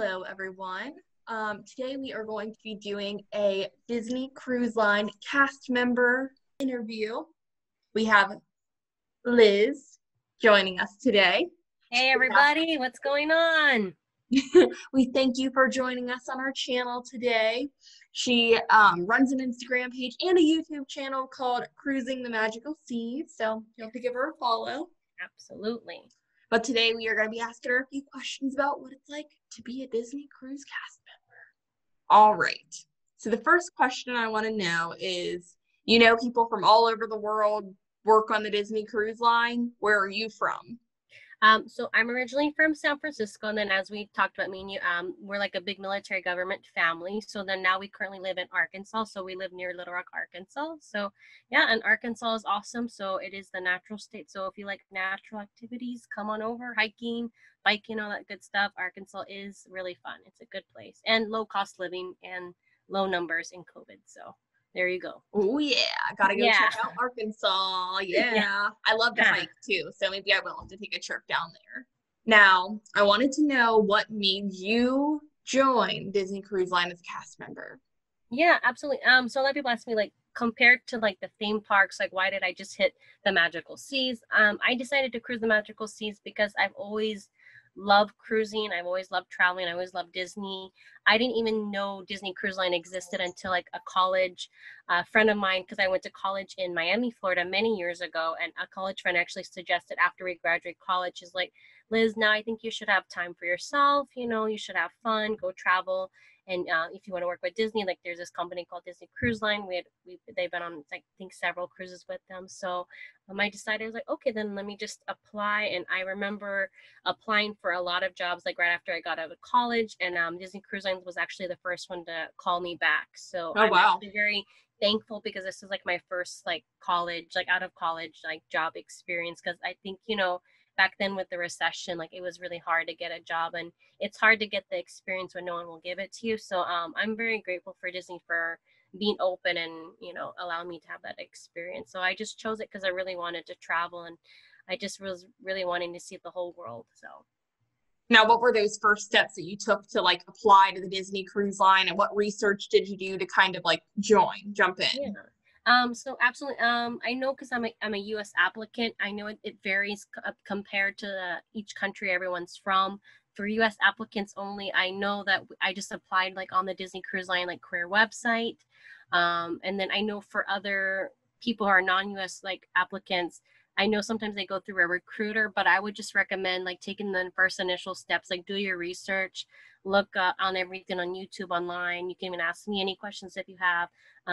Hello, everyone. Today we are going to be doing a Disney Cruise Line cast member interview. We have Liz joining us today. Hey everybody, what's going on? We thank you for joining us on our channel today. She runs an Instagram page and a YouTube channel called Cruising the Magical Seas, so you have to give her a follow. Absolutely. But today we are going to be asking her a few questions about what it's like to be a Disney Cruise cast member. All right. So the first question I want to know is, people from all over the world work on the Disney Cruise Line. Where are you from? So I'm originally from San Francisco, and then as we talked about, me and you, we're like a big military government family. So then now we currently live in Arkansas. So we live near Little Rock, Arkansas. So yeah, and Arkansas is awesome. So it is the natural state. So if you like natural activities, come on over, hiking, biking, all that good stuff. Arkansas is really fun. It's a good place and low cost living and low numbers in COVID. So there you go. Oh yeah, gotta go Yeah. check out Arkansas. Yeah. Yeah, I love to hike too, so maybe I will have to take a trip down there. Now, I wanted to know what made you join Disney Cruise Line as a cast member. Yeah, absolutely. So a lot of people ask me like compared to like the theme parks, like why did I just hit the magical seas? I decided to cruise the magical seas because I've always loved cruising. I've always loved traveling. I always loved Disney. I didn't even know Disney Cruise Line existed until like a college friend of mine, because I went to college in Miami, Florida many years ago, and a college friend actually suggested after we graduate college is like, Liz, now I think you should have time for yourself. You should have fun, go travel. And if you want to work with Disney, like there's this company called Disney Cruise Line. They've been on like, I think several cruises with them. So I decided, I was like, okay, then let me just apply. And I remember applying for a lot of jobs like right after I got out of college. And Disney Cruise Line was actually the first one to call me back. So Oh I'm wow. actually very thankful because this is like my first like college, like out of college, like job experience. Because I think, back then with the recession, like it was really hard to get a job, and it's hard to get the experience when no one will give it to you. So I'm very grateful for Disney for being open and allow me to have that experience. So I just chose it because I really wanted to travel, and I just was really wanting to see the whole world. So Now, what were those first steps that you took to like apply to the Disney Cruise Line, and what research did you do to kind of like jump yeah. in? So absolutely. I know because I'm a U.S. applicant. I know it varies compared to each country everyone's from. For U.S. applicants only, I know that I just applied like on the Disney Cruise Line like career website, and then I know for other people who are non-U.S. like applicants, I know sometimes they go through a recruiter, but I would just recommend like taking the first initial steps, like do your research, look on everything on YouTube, online. You can even ask me any questions if you have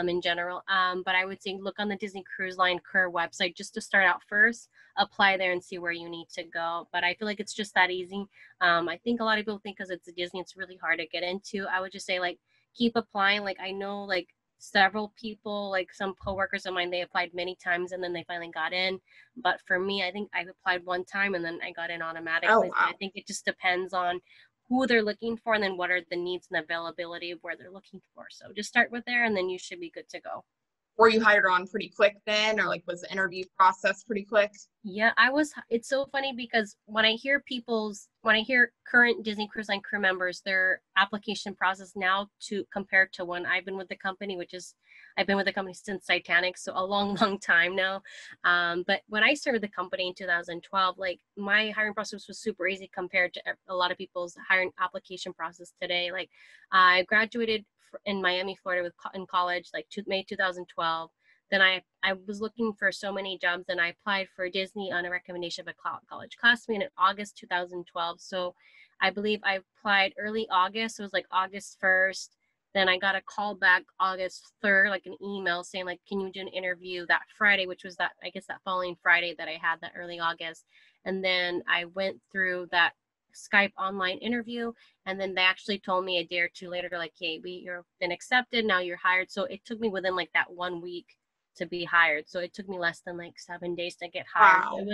in general. But I would say look on the Disney Cruise Line career website just to start out first, apply there and see where you need to go. But I feel like it's just that easy. I think a lot of people think because it's a Disney, it's really hard to get into. I would just say like keep applying. Like I know like several people, like some coworkers of mine, they applied many times and then they finally got in. But for me, I think I applied one time and then I got in Oh automatically. So I wow. think it just depends on who they're looking for and then what are the needs and availability of where they're looking for. So just start with there and then you should be good to go. Were you hired on pretty quick then, or like was the interview process pretty quick? Yeah, it's so funny because when I hear current Disney Cruise Line crew members, their application process now to compared to when I've been with the company, which is I've been with the company since Titanic, so a long, long time now. But when I started the company in 2012, like my hiring process was super easy compared to a lot of people's hiring application process today. Like I graduated in Miami, Florida in college, like May 2012. Then I was looking for so many jobs and I applied for Disney on a recommendation of a college classmate in August 2012. So I believe I applied early August. It was like August 1st. Then I got a call back August 3rd, like an email saying like, can you do an interview that Friday, which was that, I guess that following Friday that I had that early August. And then I went through that Skype online interview. And then they actually told me a day or two later, like, hey, you've been accepted. Now you're hired. So it took me within like that 1 week to be hired. So it took me less than like 7 days to get hired. Wow.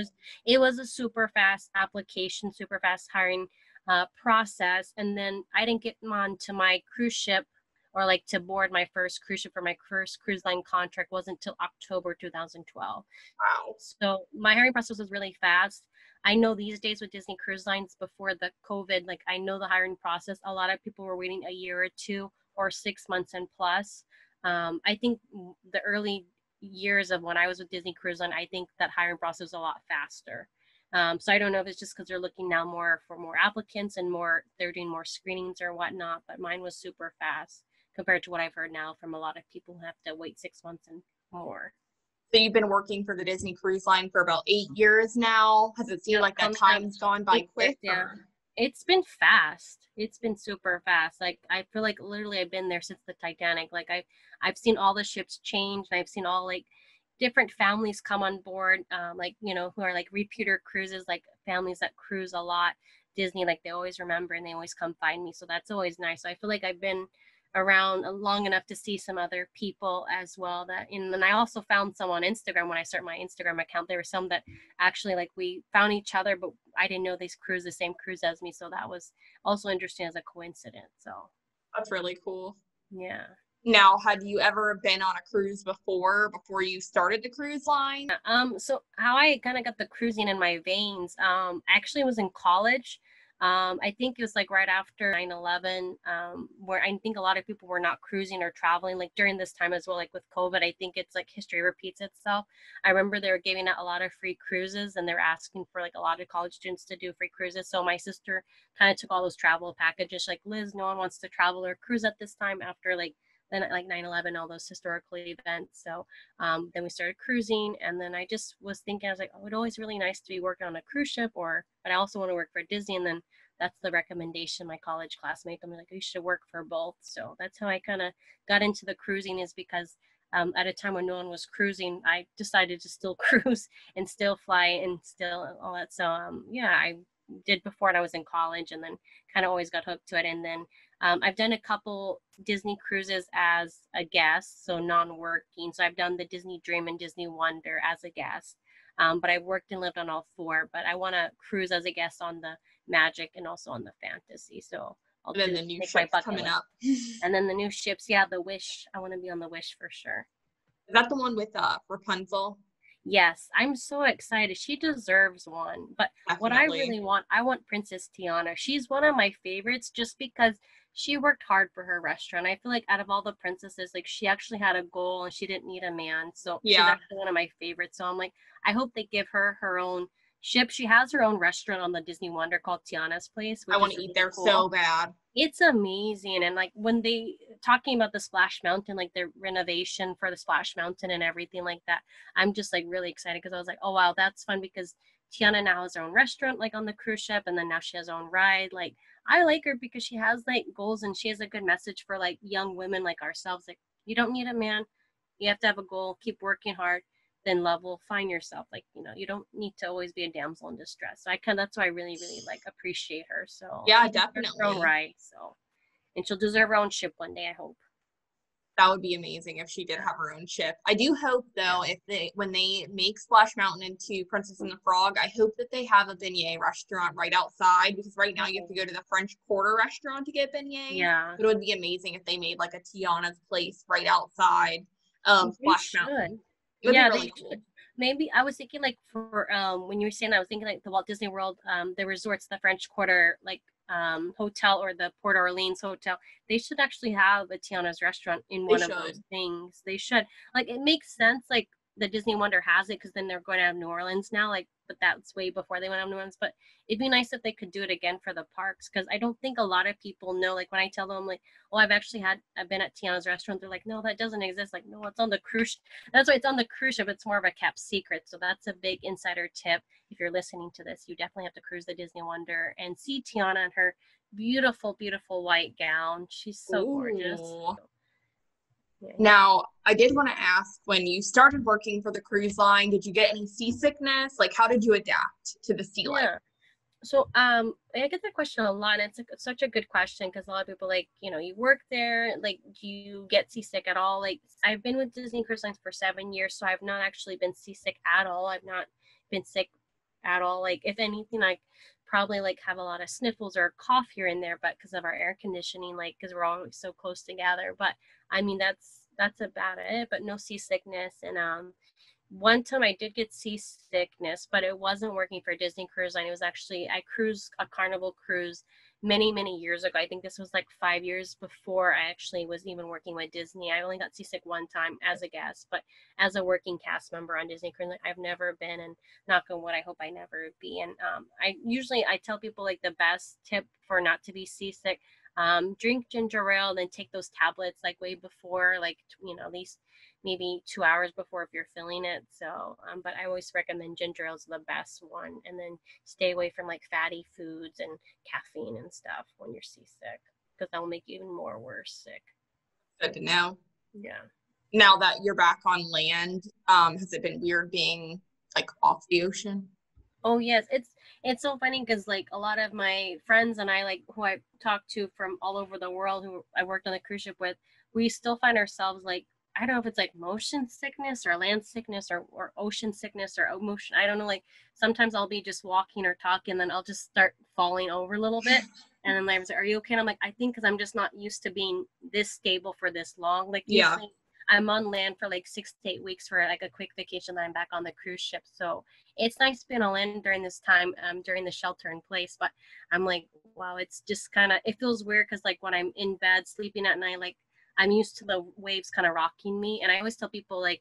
It was a super fast application, super fast hiring process. And then I didn't get on to my cruise ship or like to board my first cruise ship for my first cruise line contract wasn't until October 2012. Wow. So my hiring process was really fast. I know these days with Disney Cruise Lines before the COVID, like I know the hiring process, a lot of people were waiting a year or two or 6 months and plus. I think the early years of when I was with Disney Cruise Line, I think that hiring process was a lot faster. So I don't know if it's just because they're looking now more for more applicants and more, they're doing more screenings or whatnot, but mine was super fast compared to what I've heard now from a lot of people who have to wait 6 months and more. So you've been working for the Disney Cruise Line for about 8 years now. Has it seemed Yeah, like that time's gone by quick? yeah. Or? It's been fast. It's been super fast. Like I feel like literally I've been there since the Titanic. Like I've seen all the ships change, and I've seen all like different families come on board, like who are like repeater cruises, like families that cruise a lot. Disney, like they always remember and they always come find me. So that's always nice. So I feel like I've been around long enough to see some other people as well and then I also found some on Instagram when I started my Instagram account. There were some that actually like we found each other, but I didn't know they cruise the same cruise as me. So that was also interesting as a coincidence. So That's really cool. yeah. Now, had you ever been on a cruise before you started the cruise line? So how I kind of got the cruising in my veins, actually was in college. I think it was like right after 9/11, where I think a lot of people were not cruising or traveling like during this time as well, like with COVID. I think it's like history repeats itself. I remember they were giving out a lot of free cruises and they're asking for like a lot of college students to do free cruises. So my sister kind of took all those travel packages, like, Liz, no one wants to travel or cruise at this time after like then like 9/11, all those historical events. So then we started cruising, and then I just was thinking, I was like, oh, it's always really nice to be working on a cruise ship, but I also want to work for Disney. And then that's the recommendation my college classmate told me, like, you should work for both. So that's how I kind of got into the cruising, is because at a time when no one was cruising, I decided to still cruise and still fly and still all that. So yeah, I did before and I was in college, and then kind of always got hooked to it. And then I've done a couple Disney cruises as a guest, so non-working. So I've done the Disney Dream and Disney Wonder as a guest. But I've worked and lived on all four. But I want to cruise as a guest on the Magic and also on the Fantasy. So I'll And then the new make my ship's bucket coming list. up. And then the new ships, yeah, the Wish. I want to be on the Wish for sure. Is that the one with Rapunzel? Yes, I'm so excited. She deserves one. But what I Definitely. really want, I want Princess Tiana. She's one of my favorites just because she worked hard for her restaurant. I feel like out of all the princesses, like she actually had a goal and she didn't need a man. So she's Yeah. actually one of my favorites. So I'm like, I hope they give her her own ship. She has her own restaurant on the Disney Wonder called Tiana's Place, I which want is to eat really there cool. so bad. It's amazing. And like when they talking about the Splash Mountain, like the renovation for the Splash Mountain and everything like that, I'm just like really excited because I was like, oh wow, that's fun, because Tiana now has her own restaurant like on the cruise ship, and then now she has her own ride. Like I like her because she has like goals and she has a good message for like young women like ourselves. Like you don't need a man, you have to have a goal, keep working hard, then love will find yourself. Like, you don't need to always be a damsel in distress. So that's why I really, really like appreciate her. So Yeah, she deserves her own definitely. right. So, and she'll deserve her own ship one day, I hope. That would be amazing if she did have her own ship. I do hope though, when they make Splash Mountain into Princess and the Frog, I hope that they have a beignet restaurant right outside, because right now you have to go to the French Quarter restaurant to get beignets. Yeah. But it would be amazing if they made like a Tiana's Place right outside They Splash should. Mountain. It would Yeah, be they really cool. should. Maybe I was thinking like for when you were saying, I was thinking like the Walt Disney World, the resorts, the French Quarter like hotel, or the Port Orleans hotel, they should actually have a Tiana's restaurant in They one of those should. things. They should. Like it makes sense, like the Disney Wonder has it because then they're going to have New Orleans now, like, but that's way before they went to New Orleans. But it'd be nice if they could do it again for the parks, because I don't think a lot of people know. Like when I tell them like, oh, I've been at Tiana's restaurant, they're like, no, that doesn't exist. Like, no, it's on the cruise. That's why it's on the cruise ship. It's more of a kept secret. So that's a big insider tip. If you're listening to this, you definitely have to cruise the Disney Wonder and see Tiana in her beautiful, beautiful white gown. She's so gorgeous. Ooh. Yeah. Now, I did want to ask, when you started working for the cruise line, did you get any seasickness? Like, how did you adapt to the sea life? Yeah. So I get that question a lot, and it's such a good question, because a lot of people like, you work there, like, do you get seasick at all? Like, I've been with Disney Cruise Lines for 7 years, so I've not actually been seasick at all. I've not been sick at all. Like, if anything, I probably like have a lot of sniffles or cough here and there, but because of our air conditioning, like, because we're always so close together. But I mean, that's about it. But no seasickness, and one time I did get seasickness, but it wasn't working for Disney Cruise Line. It was actually, I cruised a Carnival cruise many years ago. I think this was like 5 years before I actually was even working with Disney. I only got seasick one time as a guest, but as a working cast member on Disney Cruise Line, I've never been, and knock on wood, I hope I never be. And I tell people like the best tip for not to be seasick, drink ginger ale, then take those tablets like way before, like, at least maybe 2 hours before if you're feeling it. So, but I always recommend ginger ale is the best one. And then stay away from like fatty foods and caffeine and stuff when you're seasick, because that will make you even more worse sick. Good to know. Yeah. Now that you're back on land, has it been weird being like off the ocean? Oh yes, it's so funny because like a lot of my friends and I, like who I talk to from all over the world who I worked on the cruise ship with, we still find ourselves like, I don't know if it's like motion sickness or land sickness or ocean sickness or motion. I don't know. Like sometimes I'll be just walking or talking, and then I'll just start falling over a little bit. And then they're like, "Are you okay?" And I'm like, "I think because I'm just not used to being this stable for this long. Like Yeah. usually I'm on land for like 6 to 8 weeks for like a quick vacation, then I'm back on the cruise ship. So it's nice being on land during this time, during the shelter in place. But I'm like, wow, it's just kind of, it feels weird because like when I'm in bed sleeping at night, like I'm used to the waves kind of rocking me. And I always tell people like,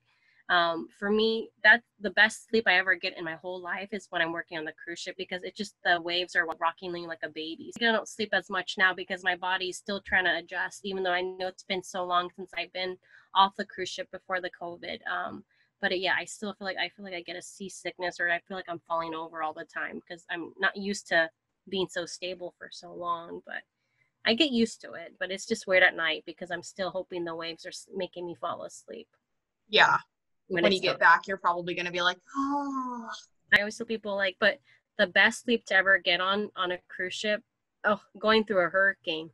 for me, that's the best sleep I ever get in my whole life is when I'm working on the cruise ship, because it just, the waves are rocking me like a baby. So I don't sleep as much now because my body's still trying to adjust, even though I know it's been so long since I've been off the cruise ship before the COVID. But yeah, I still feel like I get a seasickness, or I feel like I'm falling over all the time because I'm not used to being so stable for so long. But I get used to it. But it's just weird at night because I'm still hoping the waves are making me fall asleep. Yeah. When you It's get back, you're probably going to be like, oh. I always tell people like, but the best sleep to ever get on a cruise ship, going through a hurricane.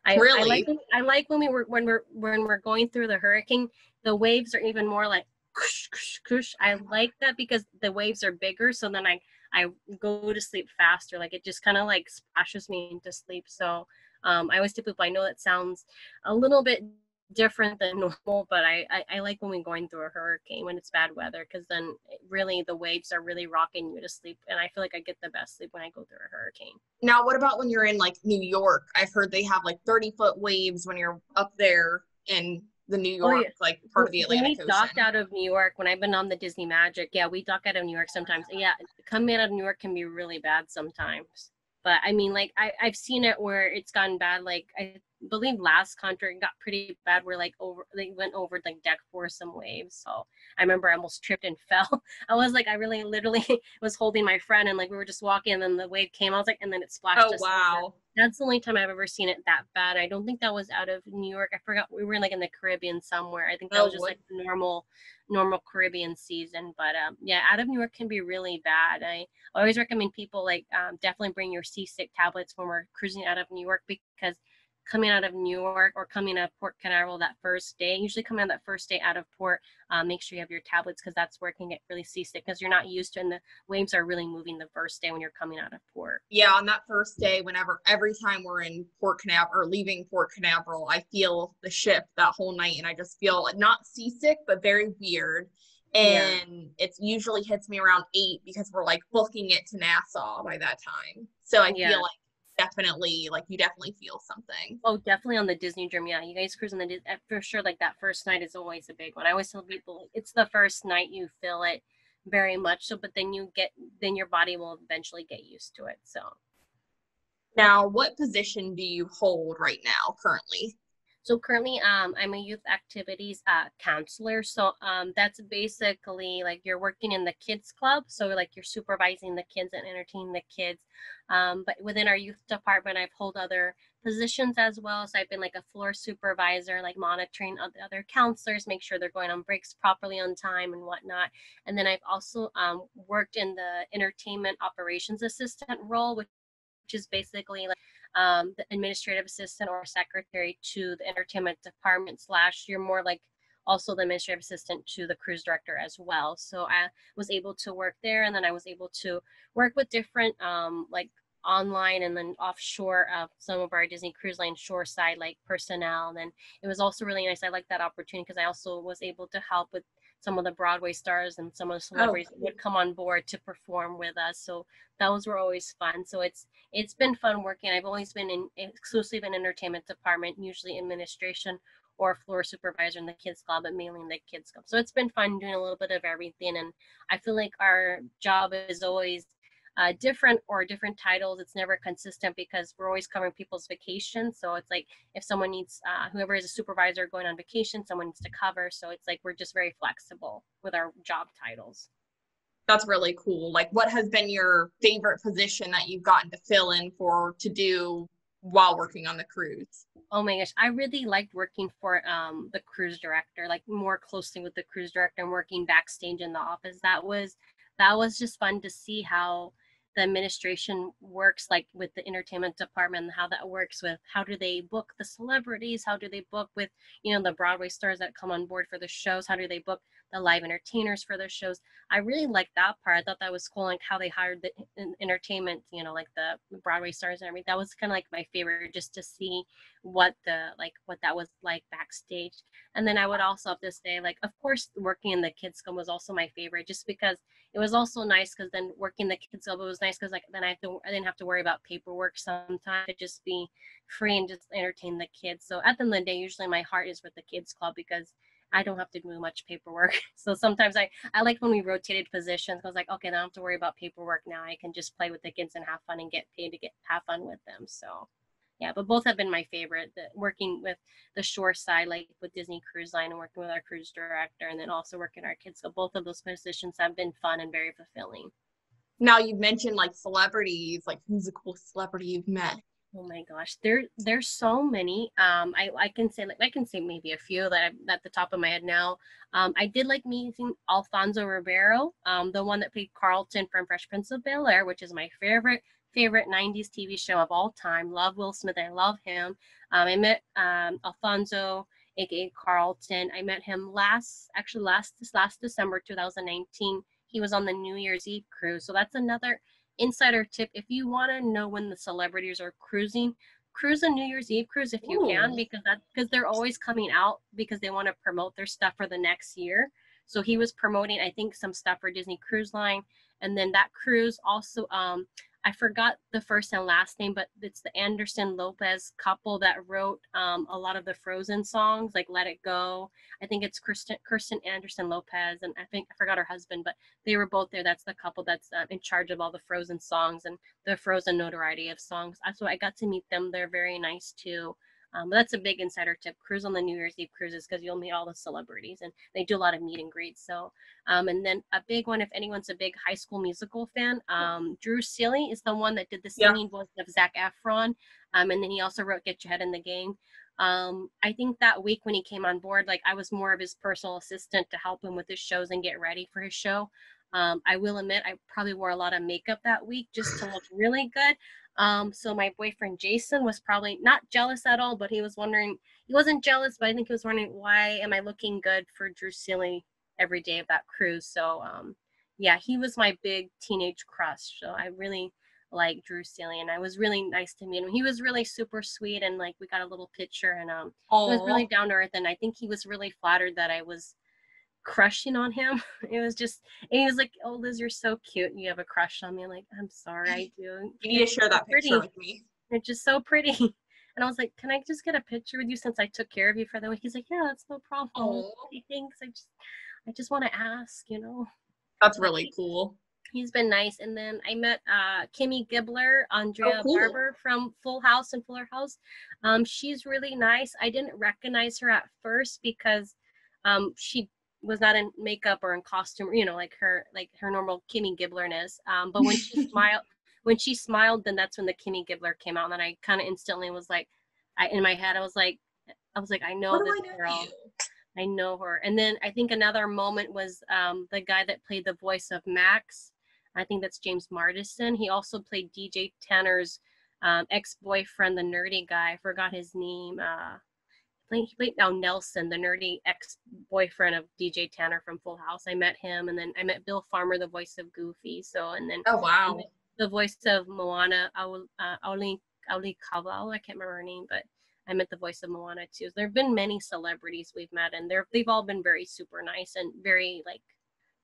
Really? I like when we're going through the hurricane, the waves are even more like kush, kush, kush. I like that because the waves are bigger, so then I go to sleep faster. Like it just kind of like splashes me into sleep. So I always tell people, I know it sounds a little bit different than normal, but I like when we're going through a hurricane when it's bad weather, because then really the waves are really rocking you to sleep, and I feel like I get the best sleep when I go through a hurricane. Now, what about when you're in like New York? I've heard they have like 30-foot waves when you're up there in the New York, Yeah. like part of the When Atlantic we Ocean. docked out of New York, when I've been on the Disney Magic, yeah, we dock out of New York sometimes. Yeah, coming out of New York can be really bad sometimes. But I mean, like I've seen it where it's gotten bad. Like I believe last contract got pretty bad where like they went over like deck for some waves. So I remember I almost tripped and fell. I was like, I really literally was holding my friend, and like we were just walking, and then the wave came. I was like, and then it splashed Oh, us. wow. That's the only time I've ever seen it that bad. I don't think that was out of New York. I forgot, we were like in the Caribbean somewhere. I think that was just like normal Caribbean season. But yeah, out of New York can be really bad. I always recommend people like definitely bring your seasick tablets when we're cruising out of New York, because coming out of New York or coming out of Port Canaveral that first day, usually coming out that first day out of port, make sure you have your tablets, because that's where it can get really seasick because you're not used to, and the waves are really moving the first day when you're coming out of port. Yeah, on that first day, every time we're in Port Canaveral or leaving Port Canaveral, I feel the ship that whole night, and I just feel not seasick, but very weird. And it usually hits me around 8 because we're like booking it to Nassau by that time. So I feel like you definitely feel something. Oh, definitely on the Disney Dream. Yeah, you guys cruise on the for sure. Like that first night is always a big one. I always tell people it's the first night you feel it very much. So, but then then your body will eventually get used to it. So now, what position do you hold right now currently? So currently, I'm a youth activities counselor. So that's basically like you're working in the kids club. So like you're supervising the kids and entertaining the kids. But within our youth department, I've held other positions as well. So I've been like a floor supervisor, like monitoring other counselors, make sure they're going on breaks properly on time and whatnot. And then I've also worked in the entertainment operations assistant role, which is basically like the administrative assistant or secretary to the entertainment department / you're more like also the administrative assistant to the cruise director as well. So I was able to work there, and then I was able to work with different like online and then offshore of some of our Disney Cruise Line shore side like personnel. And then it was also really nice. I like that opportunity because I also was able to help with some of the Broadway stars and some of the Oh, celebrities would come on board to perform with us. So those were always fun. So it's been fun working. I've always been exclusively in entertainment department, usually administration or floor supervisor in the kids club, but mainly in the kids club. So it's been fun doing a little bit of everything. And I feel like our job is always different titles. It's never consistent because we're always covering people's vacations. So it's like if someone needs, whoever is a supervisor going on vacation, someone needs to cover. So it's like we're just very flexible with our job titles. that's really cool. Like, what has been your favorite position that you've gotten to fill in for to do while working on the cruise? Oh my gosh, I really liked working for the cruise director, like more closely with the cruise director and working backstage in the office. That was just fun to see how the administration works, like with the entertainment department, and how that works with how do they book the celebrities, how do they book with the Broadway stars that come on board for the shows, how do they book the live entertainers for the shows. I really liked that part. I thought that was cool, like how they hired the entertainment, like the Broadway stars and everything. That was kind of like my favorite, just to see what that was like backstage. And then I would also have to say, like, of course, working in the kids club was also my favorite, just because it was also nice, because then working the kids club, it was nice because like then I didn't have to worry about paperwork sometimes. It just be free and just entertain the kids. So at the end of the day, usually my heart is with the kids club because I don't have to do much paperwork. So sometimes I like when we rotated positions. I was like, okay, now I don't have to worry about paperwork. Now I can just play with the kids and have fun and get paid to have fun with them. So yeah, but both have been my favorite. Working with the shore side, like with Disney Cruise Line, and working with our cruise director, and then also working our kids. So both of those positions have been fun and very fulfilling. Now, you've mentioned like celebrities, like who's the coolest celebrity you've met? Oh my gosh, there's so many. I can say maybe a few that I'm at the top of my head now. I did like meeting Alfonso Ribeiro, the one that played Carlton from Fresh Prince of Bel-Air, which is my favorite 90s TV show of all time. Love Will Smith. I love him. I met Alfonso, aka Carlton. I met him last December 2019. He was on the New Year's Eve cruise. So that's another insider tip. If you want to know when the celebrities are cruising, cruise a New Year's Eve cruise if you can, because they're always coming out because they want to promote their stuff for the next year. So he was promoting, I think, some stuff for Disney Cruise Line. And then that cruise also, I forgot the first and last name, but it's the Anderson Lopez couple that wrote a lot of the Frozen songs, like Let It Go. I think it's Kirsten Anderson Lopez, and I forgot her husband, but they were both there. That's the couple that's in charge of all the Frozen songs and the Frozen notoriety of songs. So I got to meet them. They're very nice too. But that's a big insider tip. Cruise on the New Year's Eve cruises because you'll meet all the celebrities, and they do a lot of meet and greets. So, and then a big one, if anyone's a big High School Musical fan, Drew Seeley is the one that did the singing voice of Zac Efron, and then he also wrote Get Your Head in the Game. I think that week when he came on board, like I was more of his personal assistant to help him with his shows and get ready for his show. I will admit I probably wore a lot of makeup that week just to look really good. So my boyfriend Jason was probably not jealous at all, but he wasn't jealous, but I think he was wondering, why am I looking good for Drew Seeley every day of that cruise? So yeah, he was my big teenage crush. So I really like Drew Seeley, and I was really nice to meet him. He was really super sweet, and like we got a little picture, and he was really down to earth, and I think he was really flattered that I was crushing on him. It was just, and he was like, "Oh, Liz, you're so cute. You have a crush on me." I'm like, "I'm sorry, I do. You need to share that picture with me. You're just so pretty." And I was like, "Can I just get a picture with you since I took care of you for the week?" He's like, "Yeah, that's no problem." Thanks. I just want to ask. That's really cool. He's been nice. And then I met Kimmy Gibbler, Andrea Barber from Full House and Fuller House. She's really nice. I didn't recognize her at first because she was not in makeup or in costume, like her normal Kimmy Gibblerness. But when she smiled, then that's when the Kimmy Gibbler came out. And then I kind of instantly was like, in my head, I was like, I know this girl. I know her. And then I think another moment was the guy that played the voice of Max. I think that's James Marsden. He also played DJ Tanner's ex-boyfriend, the nerdy guy. I forgot his name. He played now Nelson, the nerdy ex-boyfriend of DJ Tanner from Full House. I met him, and then I met Bill Farmer, the voice of Goofy. So, and then the voice of Moana, Auli Kaval. I can't remember her name, but I met the voice of Moana too. There have been many celebrities we've met, and they've all been very super nice and very like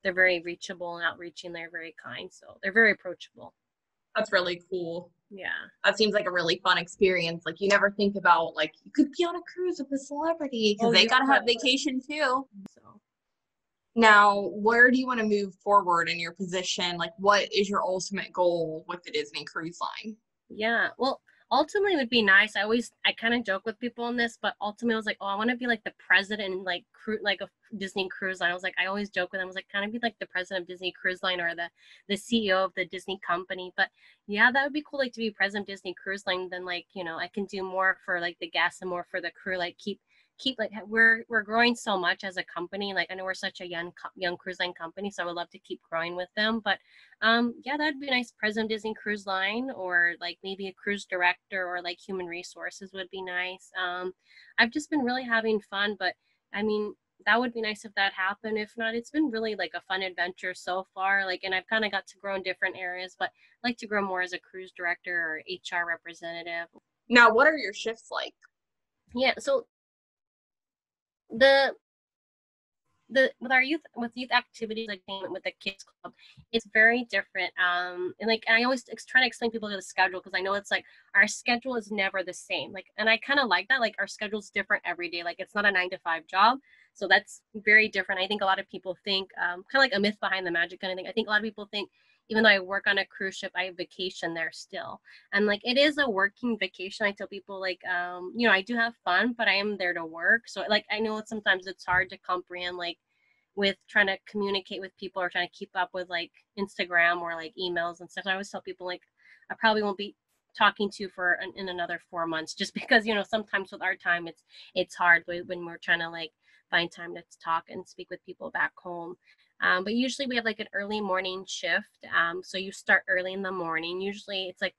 they're very reachable and outreaching. They're very kind, so they're very approachable. That's really cool. Yeah. That seems like a really fun experience. Like you never think about like you could be on a cruise with a celebrity because they gotta have vacation too. So Now, where do you want to move forward in your position? Like, what is your ultimate goal with the Disney Cruise Line? yeah, well, ultimately it would be nice. I kind of joke with people on this, but ultimately I was like, oh, I want to be like the president and like like a Disney Cruise Line. I was like, I always joke with them. I was like, kind of be like the president of Disney Cruise Line or the CEO of the Disney company. But yeah, that would be cool. Like to be president of Disney Cruise Line, then like I can do more for like the guests and more for the crew. Like keep like we're growing so much as a company. Like I know we're such a young cruise line company, so I would love to keep growing with them. But yeah, that'd be nice. President of Disney Cruise Line, or like maybe a cruise director, or like human resources would be nice. I've just been really having fun, but I mean, that would be nice if that happened. If not, it's been really like a fun adventure so far. Like, and I've kind of got to grow in different areas, but I'd like to grow more as a cruise director or HR representative. Now, what are your shifts like? Yeah, so the with our youth activities like with the kids club, it's very different. And like I always try to explain people to the schedule, because I know it's like our schedule is never the same. Like, and I kind of like that. Like our schedule's different every day. Like it's not a 9 to 5 job, so that's very different. I think a lot of people think kind of like a myth behind the magic kind of thing. I think a lot of people think even though I work on a cruise ship, I have vacation there still. And like it is a working vacation. I tell people like I do have fun, but I am there to work. So like I know sometimes it's hard to comprehend like with trying to communicate with people or trying to keep up with like Instagram or like emails and stuff. I always tell people like I probably won't be talking to you for in another 4 months, just because sometimes with our time it's hard when we're trying to like find time to talk and speak with people back home. But usually we have like an early morning shift. So you start early in the morning. Usually it's like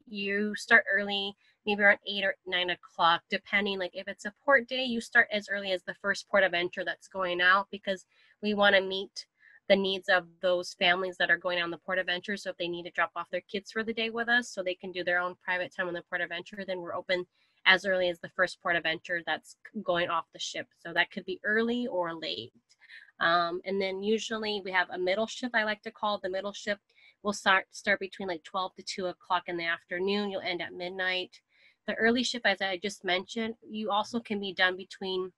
you start early, maybe around 8 or 9 o'clock, depending. Like if it's a port day, you start as early as the first port of enter that's going out, because we want to meet the needs of those families that are going on the port of enter. So if they need to drop off their kids for the day with us so they can do their own private time on the port of enter, then we're open as early as the first port of enter that's going off the ship. So that could be early or late. And then usually we have a middle shift. I like to call the middle shift. We'll start between like 12 to 2 o'clock in the afternoon. You'll end at midnight. The early shift, as I just mentioned, you also can be done between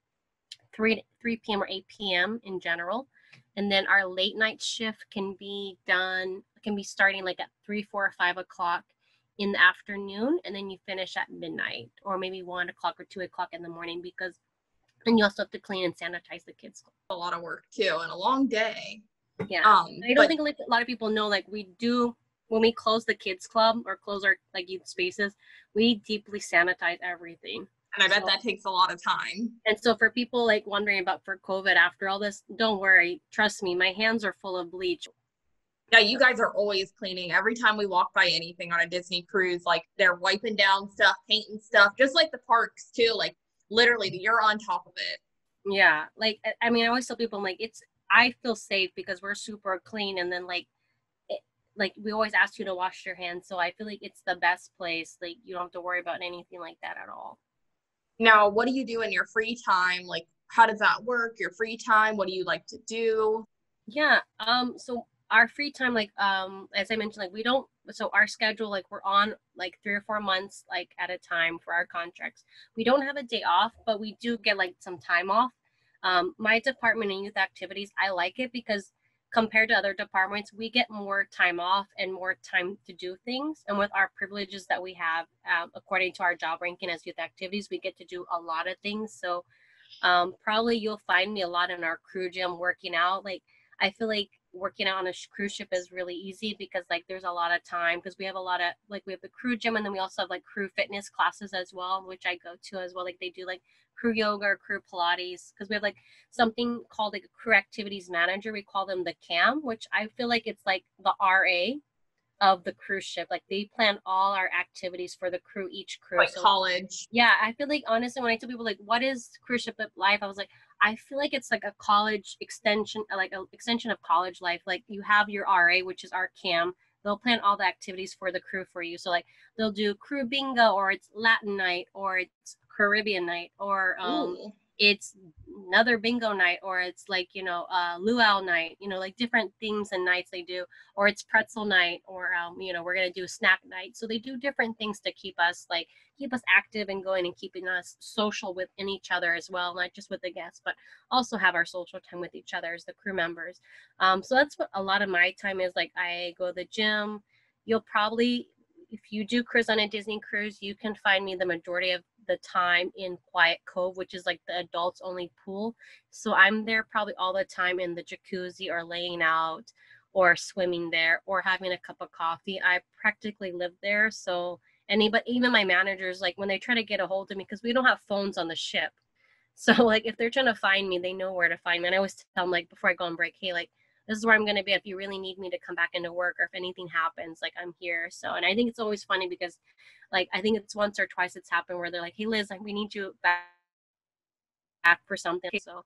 3 p.m. or 8 p.m. in general. And then our late night shift can be starting like at 3, 4, or 5 o'clock in the afternoon. And then you finish at midnight, or maybe 1 o'clock or 2 o'clock in the morning, because and you also have to clean and sanitize the kids' club. A lot of work too, and a long day. Yeah. I don't think a lot of people know, like we do when we close the kids' club or close our like youth spaces, we deeply sanitize everything. And I bet that takes a lot of time. And so for people like wondering about for COVID after all this, don't worry. Trust me, my hands are full of bleach. Yeah, you guys are always cleaning. Every time we walk by anything on a Disney cruise, like they're wiping down stuff, painting stuff, just like the parks too. Like literally, you're on top of it. Yeah, like I mean, I always tell people, I'm like, I feel safe because we're super clean, and then like we always ask you to wash your hands, so I feel like it's the best place. Like you don't have to worry about anything like that at all. Now, what do you do in your free time? Like, how does that work? Your free time, what do you like to do? Yeah, so our free time, like as I mentioned, like we don't, so our schedule, like we're on like 3 or 4 months like at a time for our contracts. We don't have a day off, but we do get like some time off. My department in youth activities, I like it because compared to other departments, we get more time off and more time to do things. And with our privileges that we have, according to our job ranking as youth activities, we get to do a lot of things. So probably you'll find me a lot in our crew gym working out. Like I feel like working out on a cruise ship is really easy because like there's a lot of time, because we have a lot of like we have the crew gym, and then we also have like crew fitness classes as well, which I go to as well. Like they do like crew yoga or crew Pilates, because we have like something called like a crew activities manager. We call them the CAM, which I feel like it's like the RA of the cruise ship. Like they plan all our activities for the crew, each crew. Like so, college. Yeah, I feel like honestly, when I tell people like, what is cruise ship life? I was like, I feel like it's like a college extension, like an extension of college life. Like you have your RA, which is our CAM. They'll plan all the activities for the crew for you. So like they'll do crew bingo, or it's Latin night, or it's Caribbean night, or Ooh. it's another bingo night, or it's like, luau night, like different themes and nights they do, or it's pretzel night, or we're gonna do snack night. So they do different things to keep us active and going and keeping us social within each other as well, not just with the guests, but also have our social time with each other as the crew members. So that's what a lot of my time is. Like, I go to the gym. You'll probably, if you do cruise on a Disney cruise, you can find me the majority of the time in Quiet Cove, which is like the adults only pool. So I'm there probably all the time in the jacuzzi, or laying out, or swimming there, or having a cup of coffee. I practically live there. So anybody, even my managers, like when they try to get a hold of me, because we don't have phones on the ship. So like if they're trying to find me, they know where to find me. And I always tell them, like, before I go on break, hey, like, this is where I'm going to be if you really need me to come back into work, or if anything happens, like, I'm here. So, and I think it's always funny because, like, I think it's once or twice it's happened where they're like, hey, Liz, like, we need you back for something. So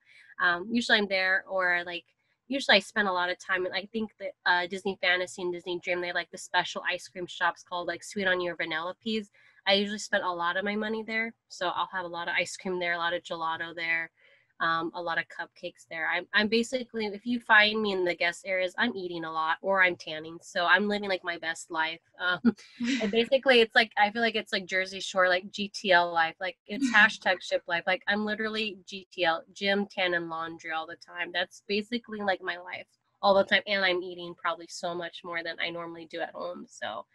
usually I'm there, or like, usually I spend a lot of time. And I think that Disney Fantasy and Disney Dream, they like the special ice cream shops called like Sweet on Your Vanilla Peas. I usually spend a lot of my money there. So I'll have a lot of ice cream there, a lot of gelato there, a lot of cupcakes there. I'm basically, if you find me in the guest areas, I'm eating a lot, or I'm tanning. So I'm living like my best life. And basically, it's like, I feel like it's like Jersey Shore, like GTL life. Like, it's hashtag ship life. Like, I'm literally GTL, gym, tan, and laundry all the time. That's basically like my life all the time. And I'm eating probably so much more than I normally do at home. So,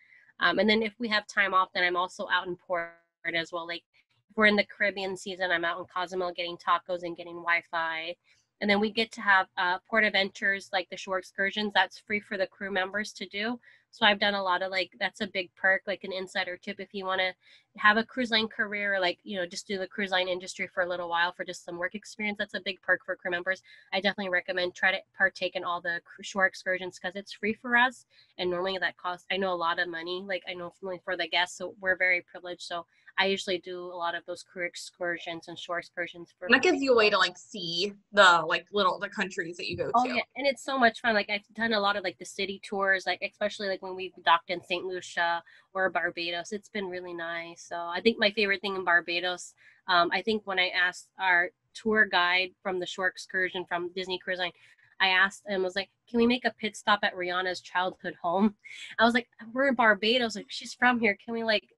and then if we have time off, then I'm also out in port as well. Like, if we're in the Caribbean season, I'm out in Cozumel getting tacos and getting Wi-Fi. And then we get to have port adventures, like the shore excursions. That's free for the crew members to do. So I've done a lot of, like, that's a big perk, like an insider tip if you want to have a cruise line career, or like, just do the cruise line industry for a little while for just some work experience. That's a big perk for crew members. I definitely recommend try to partake in all the shore excursions, because it's free for us. And normally that costs, I know, a lot of money. Like, I know only for the guests, so we're very privileged. So I usually do a lot of those crew excursions and shore excursions for And that gives free. you a way to like see the like the countries that you go Oh to. yeah, and it's so much fun. Like, I've done a lot of like the city tours, like especially like when we've docked in St. Lucia or Barbados. It's been really nice. So I think my favorite thing in Barbados, I think when I asked our tour guide from the shore excursion from Disney Cruise Line, I asked him, I was like, can we make a pit stop at Rihanna's childhood home? I was like, we're in Barbados, like, she's from here. Can we, like,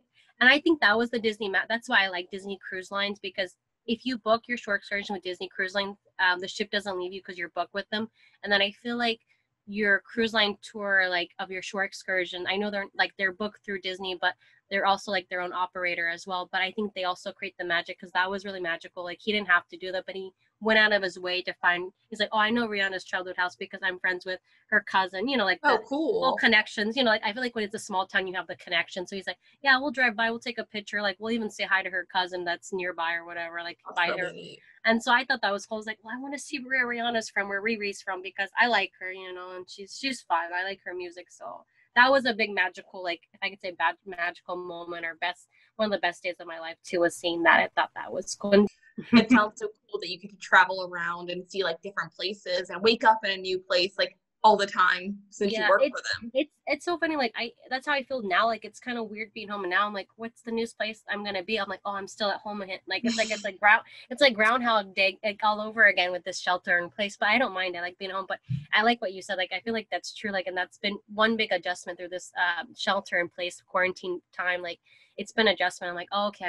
and I think that was the Disney map. That's why I like Disney Cruise Lines, because if you book your shore excursion with Disney Cruise Line, the ship doesn't leave you because you're booked with them. And then I feel like your cruise line tour, like of your shore excursion, I know they're booked through Disney, but they're also like their own operator as well. But I think they also create the magic, because that was really magical. Like, he didn't have to do that, but he went out of his way to find. He's like, oh, I know Rihanna's childhood house because I'm friends with her cousin. Like the Oh, little cool. connections. Like, I feel like when it's a small town, you have the connection. So he's like, yeah, we'll drive by, we'll take a picture, like we'll even say hi to her cousin that's nearby or whatever, like That's by really her. neat. And so I thought that was cool. I was like, well, I want to see where Rihanna's from, where Riri's from, because I like her, and she's fun. I like her music. So that was a big magical, like, if I could say, bad magical moment, or best, one of the best days of my life too, was seeing that. I thought that was cool. It sounds so cool that you get to travel around and see like different places and wake up in a new place like all the time since you Yeah, work for it's them. it's it's so funny. Like, that's how I feel now. Like, it's kind of weird being home, and now I'm like, what's the newest place I'm gonna be? I'm like, oh, I'm still at home again. Like, it's like Groundhog Day, like, all over again with this shelter in place. But I don't mind. I like being home. But I like what you said. Like, I feel like that's true. Like, and that's been one big adjustment through this shelter in place quarantine time. Like, it's been adjustment. I'm like, oh, okay,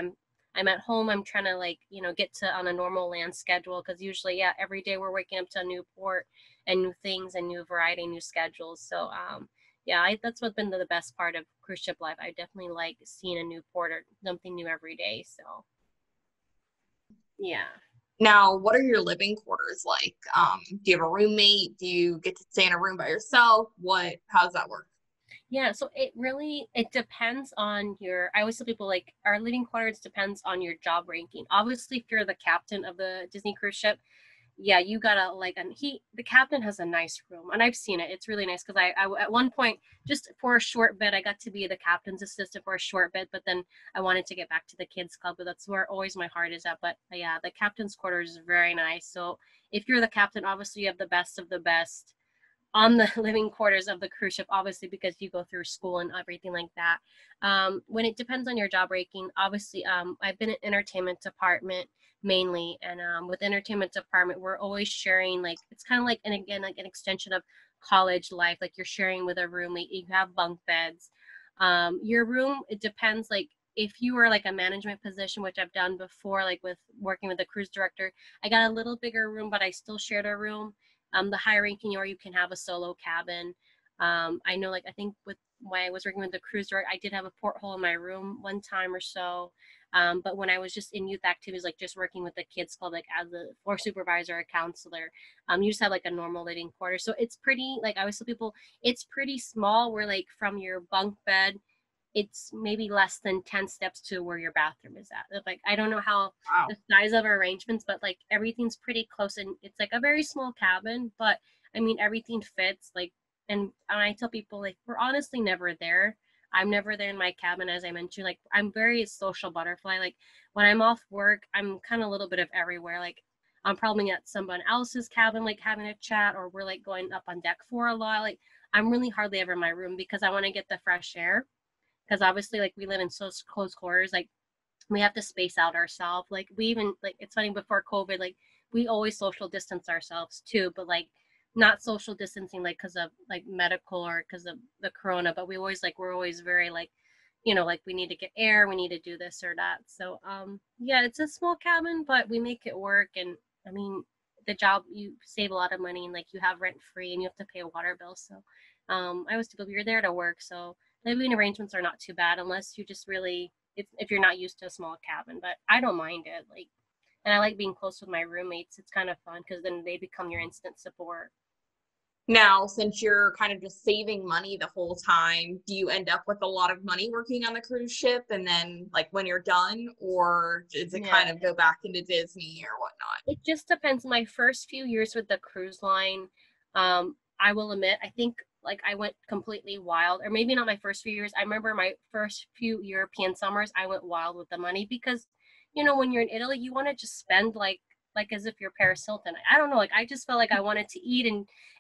I'm at home. I'm trying to, like, get to on a normal land schedule, because usually, yeah, every day we're waking up to a new port and new things and new variety, new schedules. So yeah, that's what's been the best part of cruise ship life. I definitely like seeing a new port or something new every day. So yeah. Now, what are your living quarters like? Do you have a roommate? Do you get to stay in a room by yourself? How does that work? Yeah, so it depends on your. I always tell people, like, our living quarters depends on your job ranking. Obviously, if you're the captain of the Disney cruise ship, yeah, you gotta, like, and the captain has a nice room, and I've seen it. It's really nice, because I at one point, just for a short bit, I got to be the captain's assistant for a short bit, but then I wanted to get back to the kids club, but that's where always my heart is at. But yeah, the captain's quarters is very nice. So if you're the captain, obviously you have the best of the best on the living quarters of the cruise ship, obviously, because you go through school and everything like that. When it depends on your job ranking, obviously, I've been in entertainment department mainly, and with entertainment department, we're always sharing, like, it's kind of like, and again, like an extension of college life, like you're sharing with a roommate, you have bunk beds. Your room, it depends, like, if you were like a management position, which I've done before, like with working with the cruise director, I got a little bigger room, but I still shared a room. The higher ranking you are, you can have a solo cabin. I know, like, I think with when I was working with the cruise director, I did have a porthole in my room one time or so. But when I was just in youth activities, like just working with the kids club, like as a floor supervisor or counselor, you just have like a normal living quarter. So it's pretty, like I always tell people, it's pretty small. Where like from your bunk bed, it's maybe less than 10 steps to where your bathroom is at. Like, I don't know how Wow. the size of arrangements, but like everything's pretty close, and it's like a very small cabin, but I mean, everything fits. Like, and I tell people, like, we're honestly never there. I'm never there in my cabin, as I mentioned. Like, I'm very social butterfly. Like, when I'm off work, I'm kind of a little bit of everywhere. Like, I'm probably at someone else's cabin, like having a chat, or we're like going up on deck for a lot. Like, I'm really hardly ever in my room because I want to get the fresh air, because obviously, like, we live in so close quarters, like we have to space out ourselves. Like, we even, like, it's funny, before COVID, like we always social distance ourselves too, but like not social distancing like because of like medical or because of the corona, but we always, like, we're always very like, like, we need to get air, we need to do this or that. So yeah, it's a small cabin, but we make it work. And I mean, the job, you save a lot of money, and like you have rent free and you have to pay a water bill. So I always tell people, you're there to work, so living arrangements are not too bad, unless you just really, if you're not used to a small cabin. But I don't mind it. Like, and I like being close with my roommates. It's kind of fun because then they become your instant support. Now, since you're kind of just saving money the whole time, do you end up with a lot of money working on the cruise ship and then like when you're done, or does it Yeah, kind of go back into Disney or whatnot? it just depends. My first few years with the cruise line, I will admit, I think like I went completely wild, or maybe not my first few years. I remember my first few European summers, I went wild with the money because, when you're in Italy, you want to just spend like as if you're Paris Hilton. I don't know, like I just felt like I wanted to eat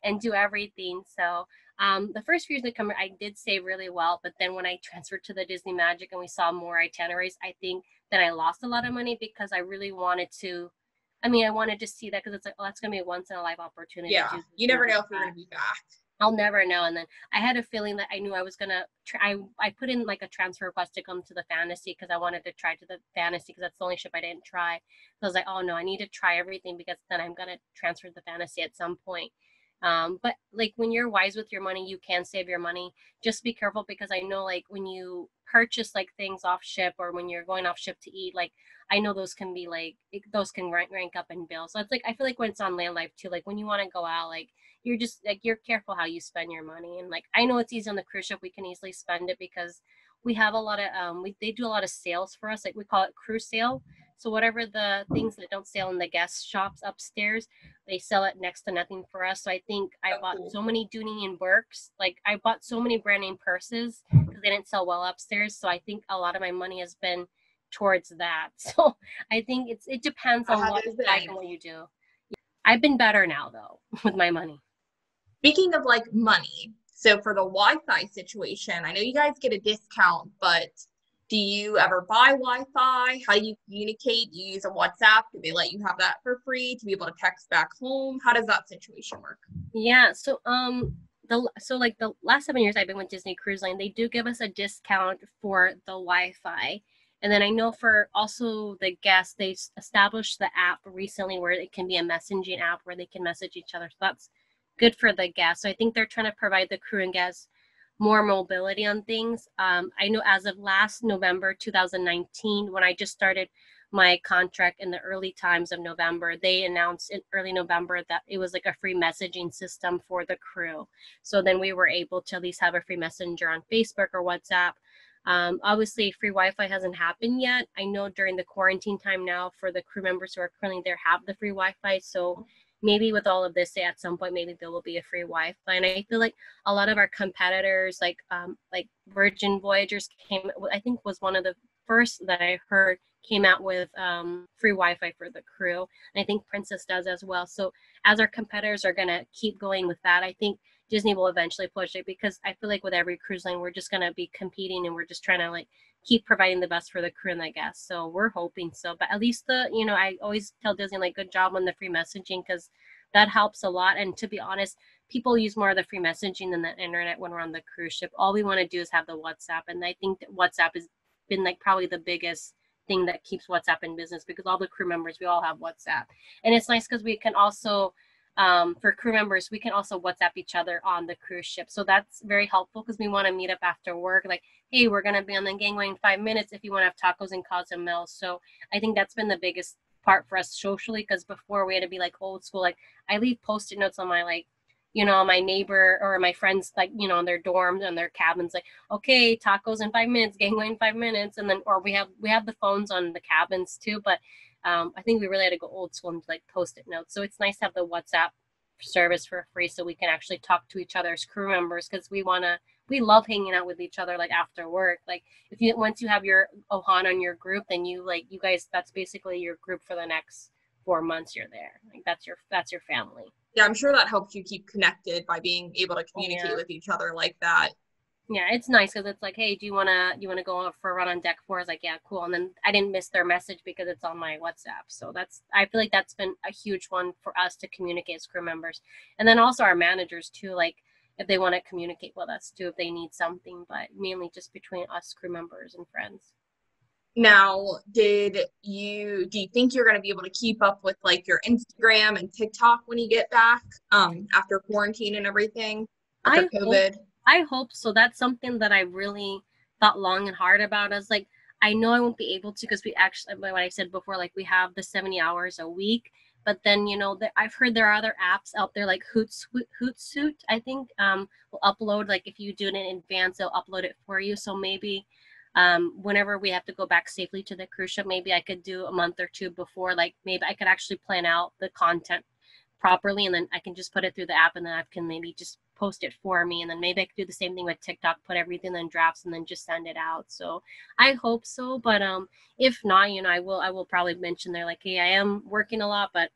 and do everything. So the first few years that come, I did save really well, but then when I transferred to the Disney Magic and we saw more itineraries, I think that I lost a lot of money because I really wanted to. I mean, I wanted to see that because it's like, oh, that's gonna be a once in a life opportunity to Yeah, do this you and never do know if you're that. going to be back. I'll never know. And then I had a feeling that I knew I was gonna try. I put in like a transfer request to come to the Fantasy because I wanted to try to the Fantasy because that's the only ship I didn't try. So I was like, oh no, I need to try everything because then I'm gonna transfer to the Fantasy at some point. But like when you're wise with your money, you can save your money. Just be careful because I know like when you purchase like things off ship or when you're going off ship to eat, like I know those can be like those can rank up in bills. So it's like I feel like when it's on land life too, like when you want to go out, like you're just like you're careful how you spend your money. And like I know it's easy on the cruise ship, we can easily spend it because we have a lot of they do a lot of sales for us, like we call it cruise sale. So whatever the things that don't sell in the guest shops upstairs, they sell it next to nothing for us. So I think I Oh, bought cool. so many Dooney and Burks, like I bought so many brand name purses because they didn't sell well upstairs. So I think a lot of my money has been towards that. So I think it depends How on have what those you like been? and what you do. I've been better now though with my money. Speaking of like money, so for the Wi-Fi situation, I know you guys get a discount, but do you ever buy Wi-Fi? How do you communicate? Do you use a WhatsApp? Do they let you have that for free to be able to text back home? How does that situation work? Yeah, so like the last 7 years I've been with Disney Cruise Line, they do give us a discount for the Wi-Fi. And then I know for also the guests, they established the app recently where it can be a messaging app where they can message each other. So that's good for the guests. So I think they're trying to provide the crew and guests more mobility on things. I know as of last November 2019, when I just started my contract in the early times of November, they announced in early November that it was like a free messaging system for the crew. So then we were able to at least have a free messenger on Facebook or WhatsApp. Obviously, free Wi-Fi hasn't happened yet. I know during the quarantine time now for the crew members who are currently there have the free Wi-Fi. So maybe with all of this, at some point, maybe there will be a free Wi-Fi. And I feel like a lot of our competitors, like Virgin Voyagers came, I think was one of the first that I heard came out with free Wi-Fi for the crew. And I think Princess does as well. So as our competitors are going to keep going with that, I think Disney will eventually push it, because I feel like with every cruise line, we're just going to be competing, and we're just trying to like keep providing the best for the crew and the guests. So we're hoping so. But at least I always tell Disney, like, good job on the free messaging, because that helps a lot. And to be honest, people use more of the free messaging than the internet when we're on the cruise ship. All we want to do is have the WhatsApp. And I think that WhatsApp has been like probably the biggest thing that keeps WhatsApp in business, because all the crew members, we all have WhatsApp. And it's nice because we can also, for crew members, we can also WhatsApp each other on the cruise ship. So that's very helpful, because we want to meet up after work. Like, hey, we're going to be on the gangway in 5 minutes if you want to have tacos and Cozumel. So I think that's been the biggest part for us socially, because before we had to be like old school. Like, I leave Post-it notes on my, like, my neighbor or my friends, like, on their dorms and their cabins, like, okay, tacos in 5 minutes, gangway in 5 minutes. And then, or we have the phones on the cabins too. But I think we really had to go old school and like Post-it notes. So it's nice to have the WhatsApp service for free, so we can actually talk to each other as crew members, because we love hanging out with each other, like after work. Like, once you have your Ohana in your group, then you guys, that's basically your group for the next 4 months you're there. Like, that's your family. Yeah, I'm sure that helps you keep connected by being able to communicate with each other like that. Yeah, it's nice, because it's like, hey, do you wanna go for a run on deck 4? I was like, yeah, cool. And then I didn't miss their message because it's on my WhatsApp. So I feel like that's been a huge one for us to communicate as crew members. And then also our managers too, like if they want to communicate with us too, if they need something, but mainly just between us crew members and friends. Now, do you think you're going to be able to keep up with like your Instagram and TikTok when you get back after quarantine and everything, after COVID? I hope so. That's something that I really thought long and hard about. I was like, I know I won't be able to, because we actually, like what I said before, like we have the 70 hours a week. But then, I've heard there are other apps out there like Hootsuite, I think, will upload, like if you do it in advance, they'll upload it for you. So maybe whenever we have to go back safely to the cruise ship, maybe I could do a month or two before, like maybe I could actually plan out the content properly, and then I can just put it through the app, and then I can maybe just post it for me. And then maybe I could do the same thing with TikTok, put everything in drafts and then just send it out. So I hope so. But if not, I will probably mention there, like, hey, I am working a lot, but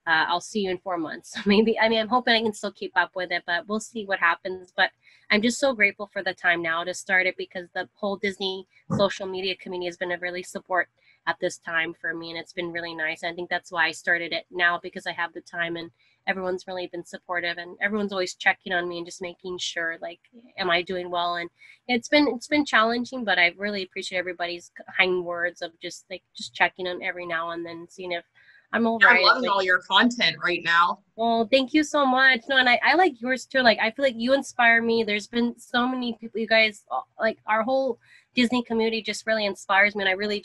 I'll see you in 4 months. Maybe, I'm hoping I can still keep up with it, but we'll see what happens. But I'm just so grateful for the time now to start it, because the whole Disney social media community has been a really support at this time for me, and it's been really nice. I think that's why I started it now, because I have the time, and everyone's really been supportive, and everyone's always checking on me and just making sure, like, am I doing well? And it's been challenging, but I really appreciate everybody's kind words of just checking on every now and then, seeing if I'm all right. I'm loving all your content right now. Well, thank you so much. No, and I like yours too. Like, I feel like you inspire me. There's been so many people, you guys, like our whole Disney community just really inspires me. And I really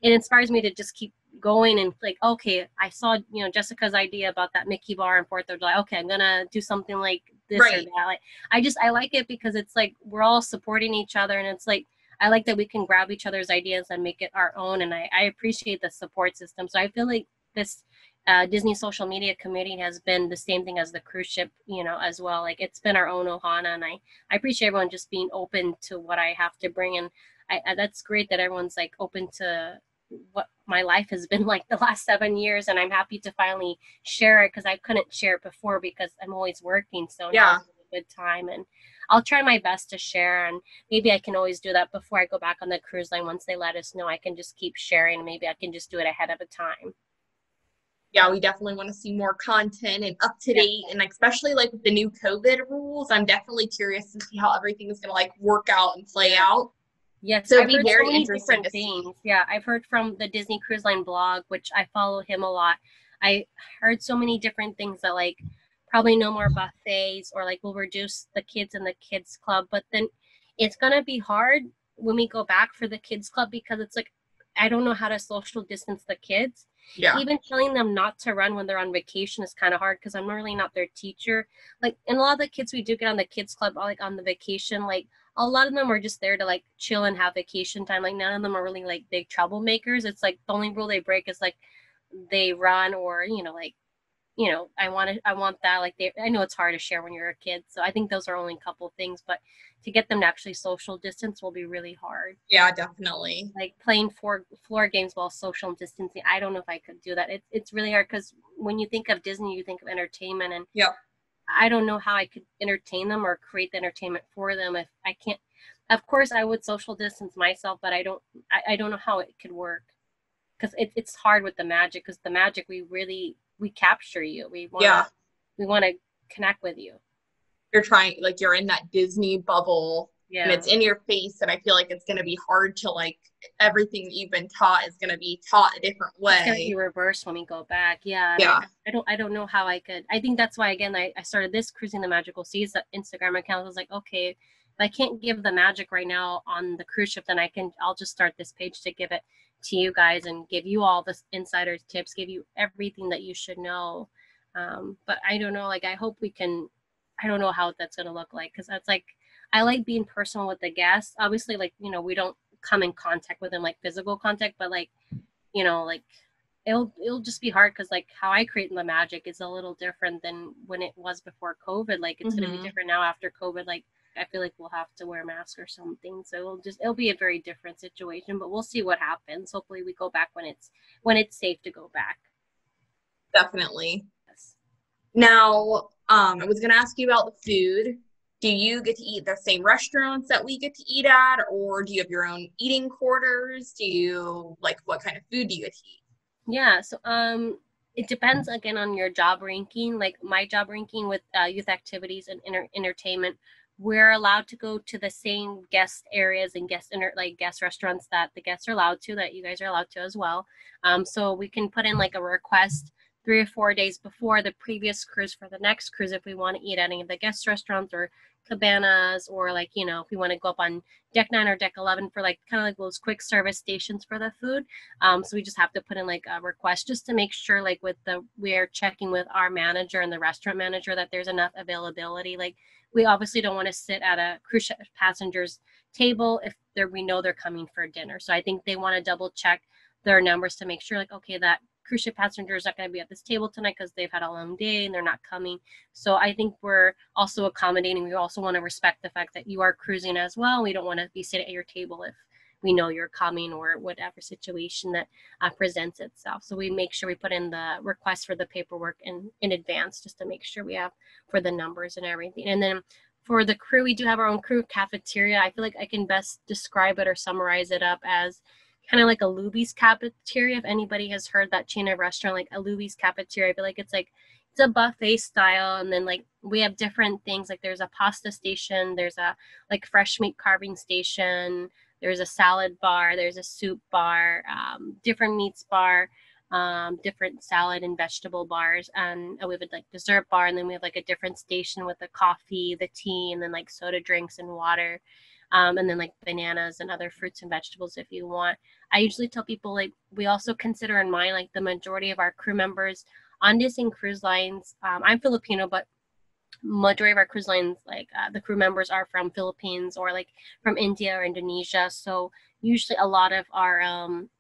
it inspires me to just keep going, and like, okay, I saw, Jessica's idea about that Mickey bar on 4th of July. Okay, I'm going to do something like this or that. Like, I like it, because it's like, we're all supporting each other, and it's like, I like that we can grab each other's ideas and make it our own. And I appreciate the support system. So I feel like this Disney social media community has been the same thing as the cruise ship, as well. Like, it's been our own Ohana, and I appreciate everyone just being open to what I have to bring. And that's great that everyone's like open to what my life has been like the last 7 years. And I'm happy to finally share it, because I couldn't share it before because I'm always working. So yeah, now's a good time, and I'll try my best to share. And maybe I can always do that before I go back on the cruise line. Once they let us know, I can just keep sharing. Maybe I can just do it ahead of a time. Yeah, we definitely want to see more content and up to date, and especially like with the new COVID rules, I'm definitely curious to see how everything is going to like work out and play out. Yes, so I've heard so many different things. Yeah, I've heard from the Disney Cruise Line blog, which I follow him a lot. I heard so many different things, that like probably no more buffets, or like we'll reduce the kids in the kids club. But then it's gonna be hard when we go back for the kids club, because it's like, I don't know how to social distance the kids. Yeah. Even telling them not to run when they're on vacation is kind of hard, because I'm really not their teacher. Like, and a lot of the kids we do get on the kids club, like on the vacation, like a lot of them are just there to like chill and have vacation time. Like, none of them are really like big troublemakers. It's like the only rule they break is like they run, or I want that. Like, I know it's hard to share when you're a kid, so I think those are only a couple things, but to get them to actually social distance will be really hard. Yeah, definitely. Like playing floor games while social distancing, I don't know if I could do that. It's really hard, because when you think of Disney, you think of entertainment, and yep. I don't know how I could entertain them or create the entertainment for them if I can't. Of course, I would social distance myself, but I don't know how it could work because it's hard with the magic. Because the magic, we capture you. Yeah. We want to connect with you. You're trying, like, you're in that Disney bubble and Yeah, it's in your face. And I feel like it's going to be hard to, like, everything that you've been taught is going to be taught a different it's gonna be way. reversed when we go back. Yeah, and Yeah. I don't know how I could. I think that's why again I started this Cruising the Magical Seas Instagram account. I was like, okay, if I can't give the magic right now on the cruise ship, then I'll just start this page to give it to you guys and give you all the insider tips, give you everything that you should know. But I don't know, like I hope we can. I don't know how that's gonna look like because that's like I like being personal with the guests. Obviously, like we don't come in contact with them like physical contact, but like like it'll just be hard because like how I create the magic is a little different than when it was before COVID. Like it's gonna be Mm-hmm. different now after COVID. Like I feel like we'll have to wear masks or something. So it'll be a very different situation, but we'll see what happens. Hopefully we go back when it's safe to go back. Definitely. Yes. Now, I was going to ask you about the food. Do you get to eat the same restaurants that we get to eat at, or do you have your own eating quarters? Do you like what kind of food do you get to eat? Yeah, so it depends again on your job ranking. Like my job ranking with youth activities and entertainment, we're allowed to go to the same guest areas and like guest restaurants that the guests are allowed to, that you guys are allowed to as well. So we can put in like a request 3 or 4 days before the previous cruise for the next cruise if we want to eat at any of the guest restaurants or cabanas, or like if we want to go up on deck 9 or deck 11 for like kind of like those quick service stations for the food. So we just have to put in like a request just to make sure like we're checking with our manager and the restaurant manager that there's enough availability. Like we obviously don't want to sit at a cruise ship passenger's table if we know they're coming for dinner. So I think they want to double check their numbers to make sure like, okay, that cruise ship passenger is not going to be at this table tonight because they've had a long day and they're not coming. So I think we're also accommodating. We also want to respect the fact that you are cruising as well. We don't want to be sitting at your table if we know you're coming or whatever situation that presents itself. So we make sure we put in the request for the paperwork in advance just to make sure we have for the numbers and everything. And then for the crew, we do have our own crew cafeteria. I feel like I can best describe it or summarize it up as kind of like a Luby's cafeteria. If anybody has heard that chain of restaurant, like a Luby's cafeteria, I feel like it's a buffet style, and then like we have different things. Like there's a pasta station, there's a like fresh meat carving station, there's a salad bar, there's a soup bar, different meats bar, different salad and vegetable bars, and we have a like dessert bar, and then we have like a different station with the coffee, the tea, and then like soda drinks and water. And then like bananas and other fruits and vegetables if you want. I usually tell people like we also consider in mind like the majority of our crew members on Disney Cruise Lines. I'm Filipino, but majority of our cruise lines, like the crew members are from Philippines or like from India or Indonesia. So usually a lot of our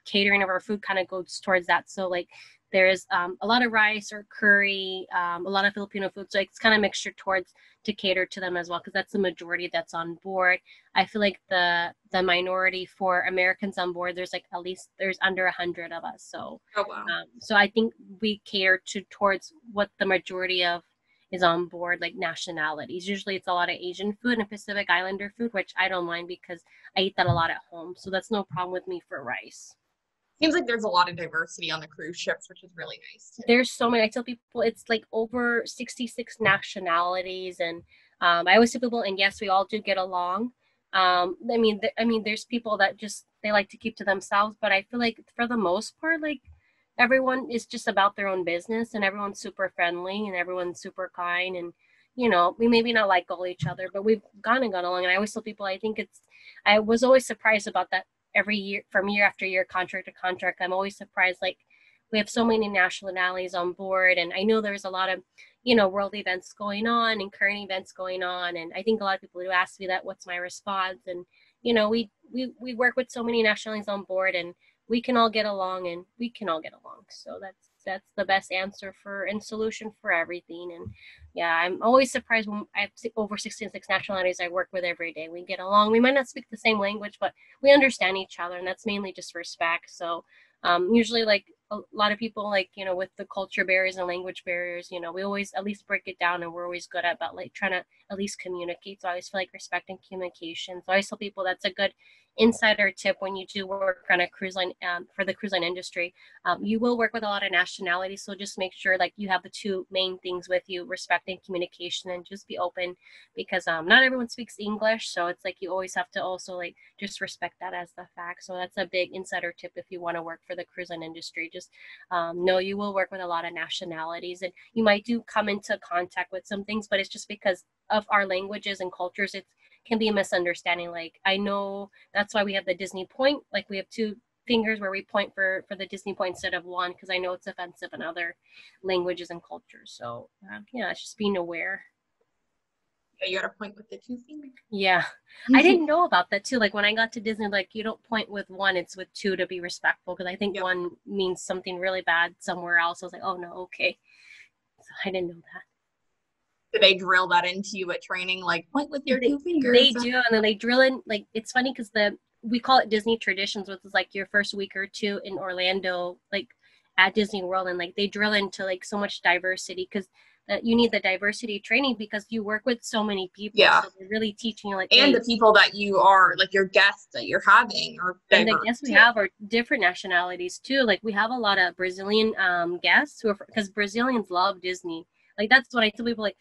catering of our food kind of goes towards that. So like there's a lot of rice or curry, a lot of Filipino food. So it's kind of mixture towards to cater to them as well, because that's the majority that's on board. I feel like the minority for Americans on board, there's like at least there's under 100 of us. So Oh, wow. so I think we cater towards what the majority of is on board, like nationalities. Usually it's a lot of Asian food and Pacific Islander food, which I don't mind because I eat that a lot at home. So that's no problem with me for rice. Seems like there's a lot of diversity on the cruise ships, which is really nice too. There's so many. I tell people it's like over 66 nationalities, and I always tell people, and yes, we all do get along. I mean, there's people that just they like to keep to themselves, but I feel like for the most part, like everyone is just about their own business, and everyone's super friendly, and everyone's super kind, and we maybe not like all each other, but we've gone and gone along. And I always tell people, I was always surprised about that every year, from year after year, contract to contract. I'm always surprised, like we have so many nationalities on board, and I know there's a lot of world events going on and current events going on, and I think a lot of people do ask me that, what's my response? And we work with so many nationalities on board, and we can all get along, and we can all get along. So that's the best answer for and solution for everything. And yeah, I'm always surprised when I have over 66 nationalities I work with every day. We get along. We might not speak the same language, but we understand each other, and that's mainly just respect. So usually, like a lot of people, like, with the culture barriers and language barriers, we always at least break it down, and we're always good at about like trying to at least communicate. So I always feel like respect and communication. So I always tell people that's a good insider tip when you do work on a cruise line, for the cruise line industry. You will work with a lot of nationalities, so just make sure like you have the two main things with you: respect and communication, and just be open, because not everyone speaks English, so it's like you always have to also like just respect that as the fact. So that's a big insider tip if you want to work for the cruise line industry. Just know you will work with a lot of nationalities, and you might do come into contact with some things, but it's just because of our languages and cultures, it can be a misunderstanding. Like, I know that's why we have the Disney point. Like, we have two fingers where we point for the Disney point instead of one, because I know it's offensive in other languages and cultures. So yeah, it's just being aware. Yeah, you got to point with the two fingers. Yeah. I didn't know about that too. Like, when I got to Disney, like, you don't point with one, it's with two to be respectful, because I think Yep. one means something really bad somewhere else. I was like, oh no, okay. So I didn't know that. Do they drill that into you at training? Like, point with your two fingers. They do, and then they drill in. Like, it's funny because we call it Disney traditions, which is like your first week or two in Orlando, like at Disney World, and like they drill into like so much diversity, because you need the diversity training because you work with so many people. Yeah. So they're really teaching you, like, And hey, the people that you are, like your guests that you're having, are and the diverse guests we too. have are different nationalities too. Like, we have a lot of Brazilian guests who are, because Brazilians love Disney. Like, that's what I tell people. Like,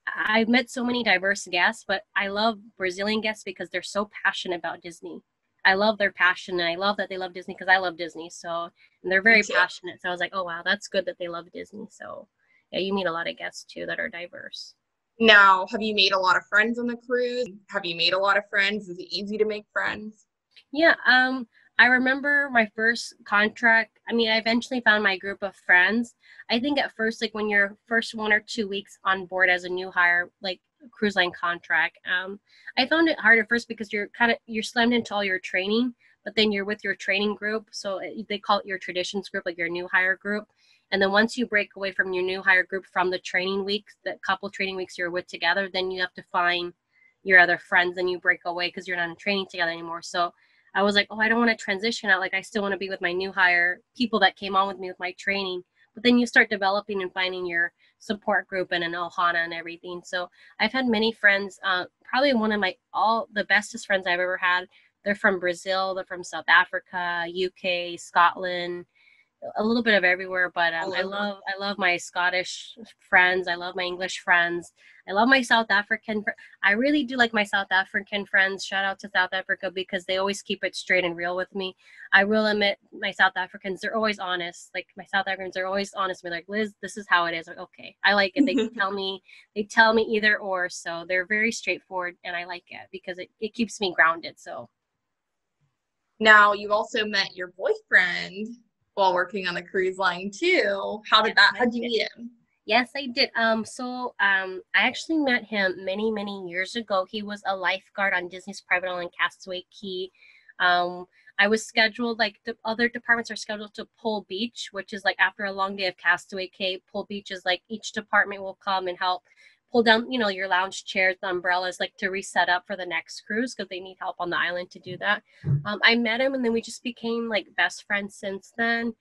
I've met so many diverse guests, but I love Brazilian guests because they're so passionate about Disney. I love their passion, and I love that they love Disney because I love Disney. So, and they're very passionate. So I was like, oh wow, that's good that they love Disney. So yeah, you meet a lot of guests too that are diverse. Now, have you made a lot of friends on the cruise? Have you made a lot of friends? Is it easy to make friends? Yeah, I remember my first contract. I mean, I eventually found my group of friends. I think at first, like when you're first 1 or 2 weeks on board as a new hire, like cruise line contract, I found it hard at first because you're slammed into all your training, but then you're with your training group. So they call it your traditions group, like your new hire group. And then once you break away from your new hire group from the training weeks, that couple training weeks you're with together, then you have to find your other friends and you break away because you're not in training together anymore. So I was like, oh, I don't want to transition out. Like, I still want to be with my new hire people that came on with me with my training. But then you start developing and finding your support group and an Ohana and everything. So I've had many friends. Probably one of the bestest friends I've ever had. They're from Brazil. They're from South Africa, UK, Scotland, a little bit of everywhere. But I love my Scottish friends. I love my English friends. I love my South African. I really do like my South African friends. Shout out to South Africa because they always keep it straight and real with me. I will admit, my South Africans, they're always honest. Like, my South Africans are always honest with me. Like, Liz, this is how it is. Like, okay, I like it. They tell me either or. So they're very straightforward, and I like it because it keeps me grounded. So Now, you also met your boyfriend while working on the cruise line too. How'd you meet him? yes, I did. I actually met him many, many years ago. He was a lifeguard on Disney's Private Island Castaway Cay. Um, I was scheduled, like the other departments are scheduled to Pull Beach, which is like after a long day of Castaway Cay. Pull Beach is like each department will come and help pull down, your lounge chairs, the umbrellas, like to reset up for the next cruise because they need help on the island to do that. I met him, and then we just became like best friends since then.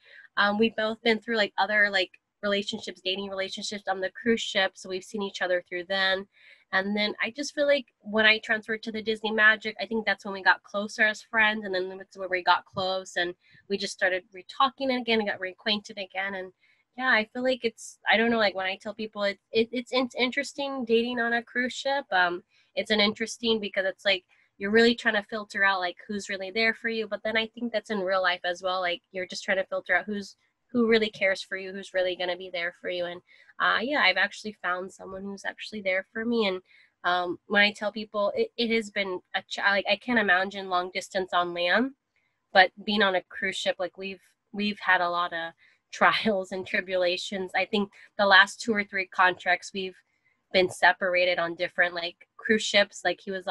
We've both been through like other like dating relationships on the cruise ship. So we've seen each other through then. And then I just feel like when I transferred to the Disney Magic, I think that's when we got closer as friends. And then that's where we got close and we just started re-talking again and got reacquainted again. And yeah, I feel like I don't know, like when I tell people it's interesting dating on a cruise ship. It's an interesting because it's like, you're really trying to filter out like who's really there for you. But then I think that's in real life as well. Like, you're just trying to filter out who really cares for you, who's really going to be there for you. And yeah, I've actually found someone who's actually there for me. And when I tell people, it has been like, I can't imagine long distance on land, but being on a cruise ship, like we've had a lot of trials and tribulations. I think the last 2 or 3 contracts we've been separated on different like cruise ships. Like, he was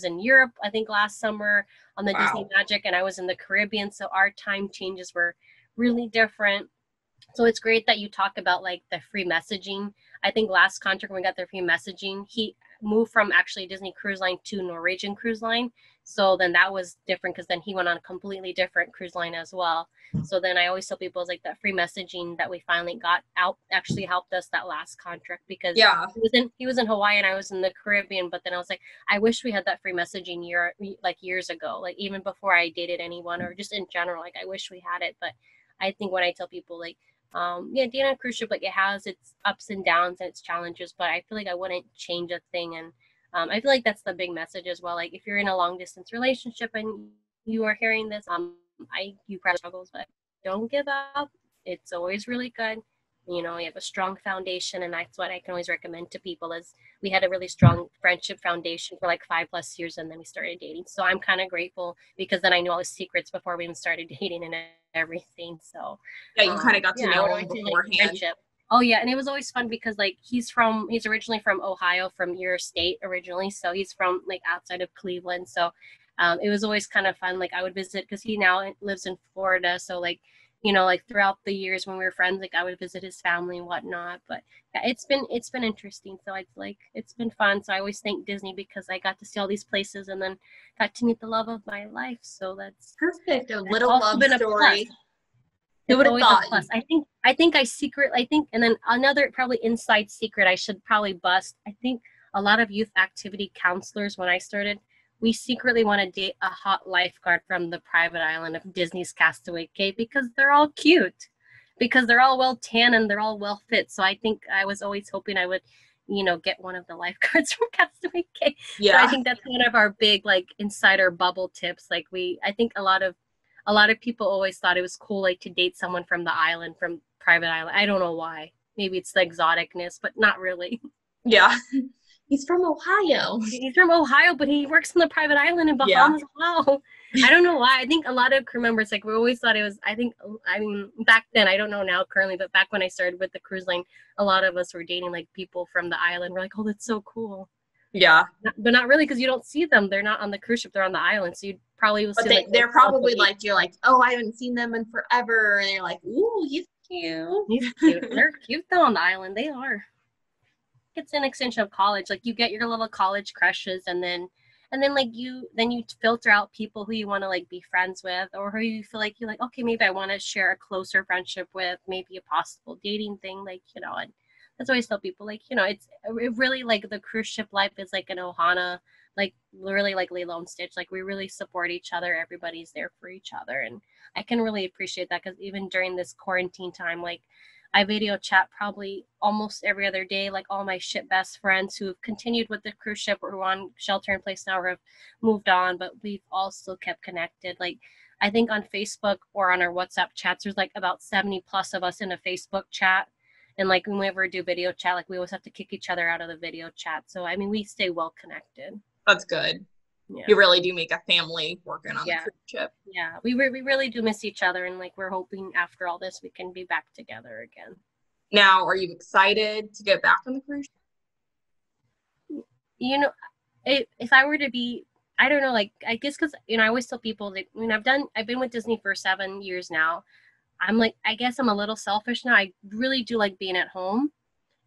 in Europe, I think last summer on the Disney Magic, and I was in the Caribbean. So our time changes were really different. So it's great that you talk about like the free messaging. I think last contract when we got the free messaging, he moved from actually Disney Cruise Line to Norwegian Cruise Line. So then that was different because then he went on a completely different cruise line as well. So then I always tell people, it's like that free messaging that we finally got out actually helped us that last contract, because Yeah. he was in Hawaii and I was in the Caribbean. But then I was like, I wish we had that free messaging years ago, like even before I dated anyone or just in general. Like I wish we had it. But I think when I tell people like, yeah, being on a cruise ship, like it has its ups and downs and its challenges, but I feel like I wouldn't change a thing. And I feel like that's the big message as well. Like if you're in a long distance relationship and you are hearing this, you probably struggles, but don't give up. It's always really good. You know, you have a strong foundation, and that's what I can always recommend to people. Is we had a really strong friendship foundation for like 5+ years, and then we started dating. So I'm kind of grateful because then I knew all the secrets before we even started dating and everything. So Yeah, you kind of got to yeah, I know would him always say like beforehand. friendship. Oh yeah, and it was always fun because like he's originally from Ohio, from your state originally, so he's from like outside of Cleveland. So it was always kind of fun. Like I would visit because he now lives in Florida, so like you know like throughout the years when we were friends, like I would visit his family and whatnot. But yeah, it's been interesting. So I like it's been fun. So I always thank Disney because I got to see all these places and then got to meet the love of my life. So Perfect. A that's little also love been a plus. story. Who It's would have always a thought? plus. I think, and then another probably inside secret I should probably bust. I think a lot of youth activity counselors, when I started, we secretly want to date a hot lifeguard from the private island of Disney's Castaway Cay because they're all cute, because they're all well tan and they're all well fit. So I think I was always hoping I would, you know, get one of the lifeguards from Castaway Cay. So I Yeah. think that's one of our big like insider bubble tips. Like I think a lot of people always thought it was cool like to date someone from the island, from private island. I don't know why. Maybe it's the exoticness, but not really. Yeah. He's from Ohio. He's from Ohio, but he works on the private island in Yeah. Bahamas. Wow. I don't know why. I think a lot of crew members, like we always thought it was, I mean, back then, I don't know now currently, but back when I started with the cruise line, a lot of us were dating like people from the island. We're like, oh, that's so cool. Yeah. But not really, because you don't see them. They're not on the cruise ship. They're on the island. So you probably will But see like they're probably like, you're like, oh, I haven't seen them in forever. And they're like, ooh, he's cute. He's cute. They're cute though on the island. They are. It's an extension of college. Like you get your little college crushes, and then like you filter out people who you want to like be friends with, or who you feel like you're like, okay, maybe I want to share a closer friendship with, maybe a possible dating thing, like you know. And that's always tell people like, you know, it really like the cruise ship life is like an ohana, like really like Lilo and Stitch. Like we really support each other. Everybody's there for each other, and I can really appreciate that because even during this quarantine time, like I video chat probably almost every other day, like all my ship best friends who have continued with the cruise ship or who are on shelter in place now or have moved on, but we've all still kept connected. Like I think on Facebook or on our WhatsApp chats, there's like about 70 plus of us in a Facebook chat. And like when we ever do video chat, like we always have to kick each other out of the video chat. So I mean, we stay well connected. That's good. Yeah. You really do make a family working on the cruise ship. Yeah, we really do miss each other, and like we're hoping after all this we can be back together again. Now, are you excited to get back on the cruise ship? You know, if I were to be, I don't know, like I guess because you know I always tell people that I've been with Disney for 7 years now. I'm like, I guess I'm a little selfish now. I really do like being at home.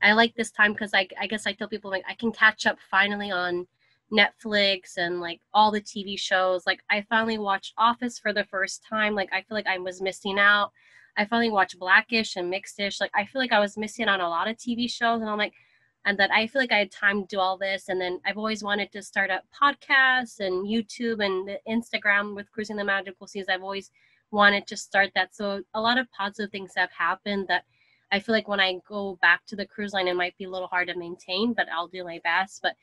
I like this time because I guess I tell people like I can catch up finally on Netflix and like all the TV shows. Like I finally watched Office for the first time. Like I feel like I was missing out. I finally watched Blackish and Mixedish. Like I feel like I was missing on a lot of TV shows, and I'm like, and that I feel like I had time to do all this. And then I've always wanted to start up podcasts and YouTube and the Instagram with Cruising the Magical Seas. I've always wanted to start that. So a lot of positive things have happened that I feel like when I go back to the cruise line, it might be a little hard to maintain, but I'll do my best. But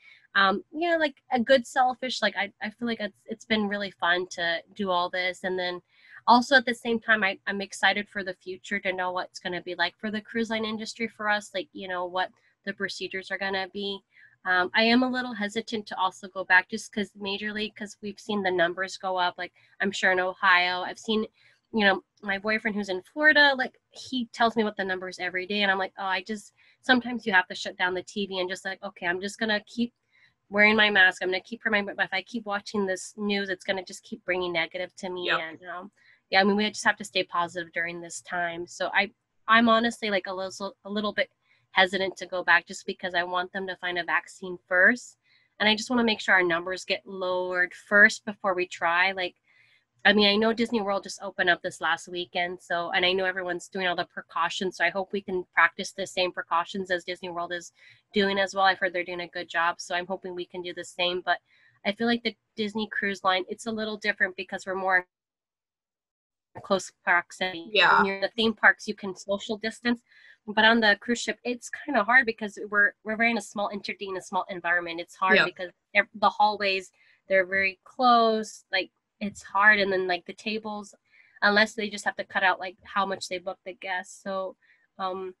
yeah, like a good selfish, like I feel like it's been really fun to do all this. And then also at the same time, I'm excited for the future to know what's going to be like for the cruise line industry for us, like, you know, what the procedures are going to be. I am a little hesitant to also go back just because majorly because we've seen the numbers go up. Like I'm sure in Ohio, I've seen, you know, my boyfriend who's in Florida, like he tells me what the numbers every day. And I'm like, oh, sometimes you have to shut down the TV and just like, okay, I'm just going to keep wearing my mask. I'm going to keep reminding, but if I keep watching this news, it's going to just keep bringing negative to me. Yep. And yeah, I mean, we just have to stay positive during this time. So I'm honestly like a little bit hesitant to go back just because I want them to find a vaccine first. And I just want to make sure our numbers get lowered first before we try. Like, I mean, I know Disney World just opened up this last weekend, so, and I know everyone's doing all the precautions, so I hope we can practice the same precautions as Disney World is doing as well. I've heard they're doing a good job, so I'm hoping we can do the same. But I feel like the Disney Cruise Line, it's a little different because we're more close proximity. Yeah. When you're in the theme parks, you can social distance, but on the cruise ship, it's kind of hard because we're very in a small entity in a small environment. It's hard because the hallways, they're very close. Like, it's hard, and then like the tables, unless they just have to cut out like how much they book the guests. So I'm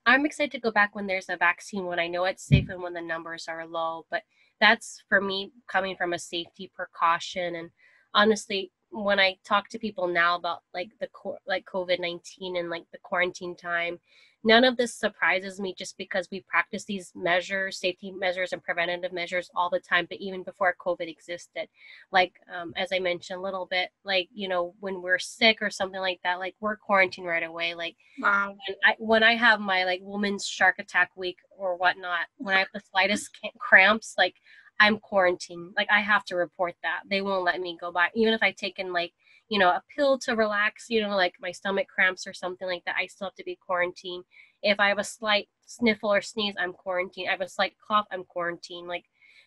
excited to go back when there's a vaccine, when I know it's safe and when the numbers are low. But that's for me coming from a safety precaution. And honestly, when I talk to people now about like COVID-19 and like the quarantine time, none of this surprises me just because we practice these measures, safety measures and preventative measures all the time. But even before COVID existed, like as I mentioned a little bit, like, you know, when we're sick or something like that, like we're quarantined right away. Like, wow. When I have my like woman's shark attack week or whatnot, when I have the slightest cramps, like I'm quarantined. Like I have to report that. They won't let me go by. Even if I've taken like, you know, a pill to relax, you know, like my stomach cramps or something like that, I still have to be quarantined. If I have a slight sniffle or sneeze, I'm quarantined. I have a slight cough, I'm quarantined. Like,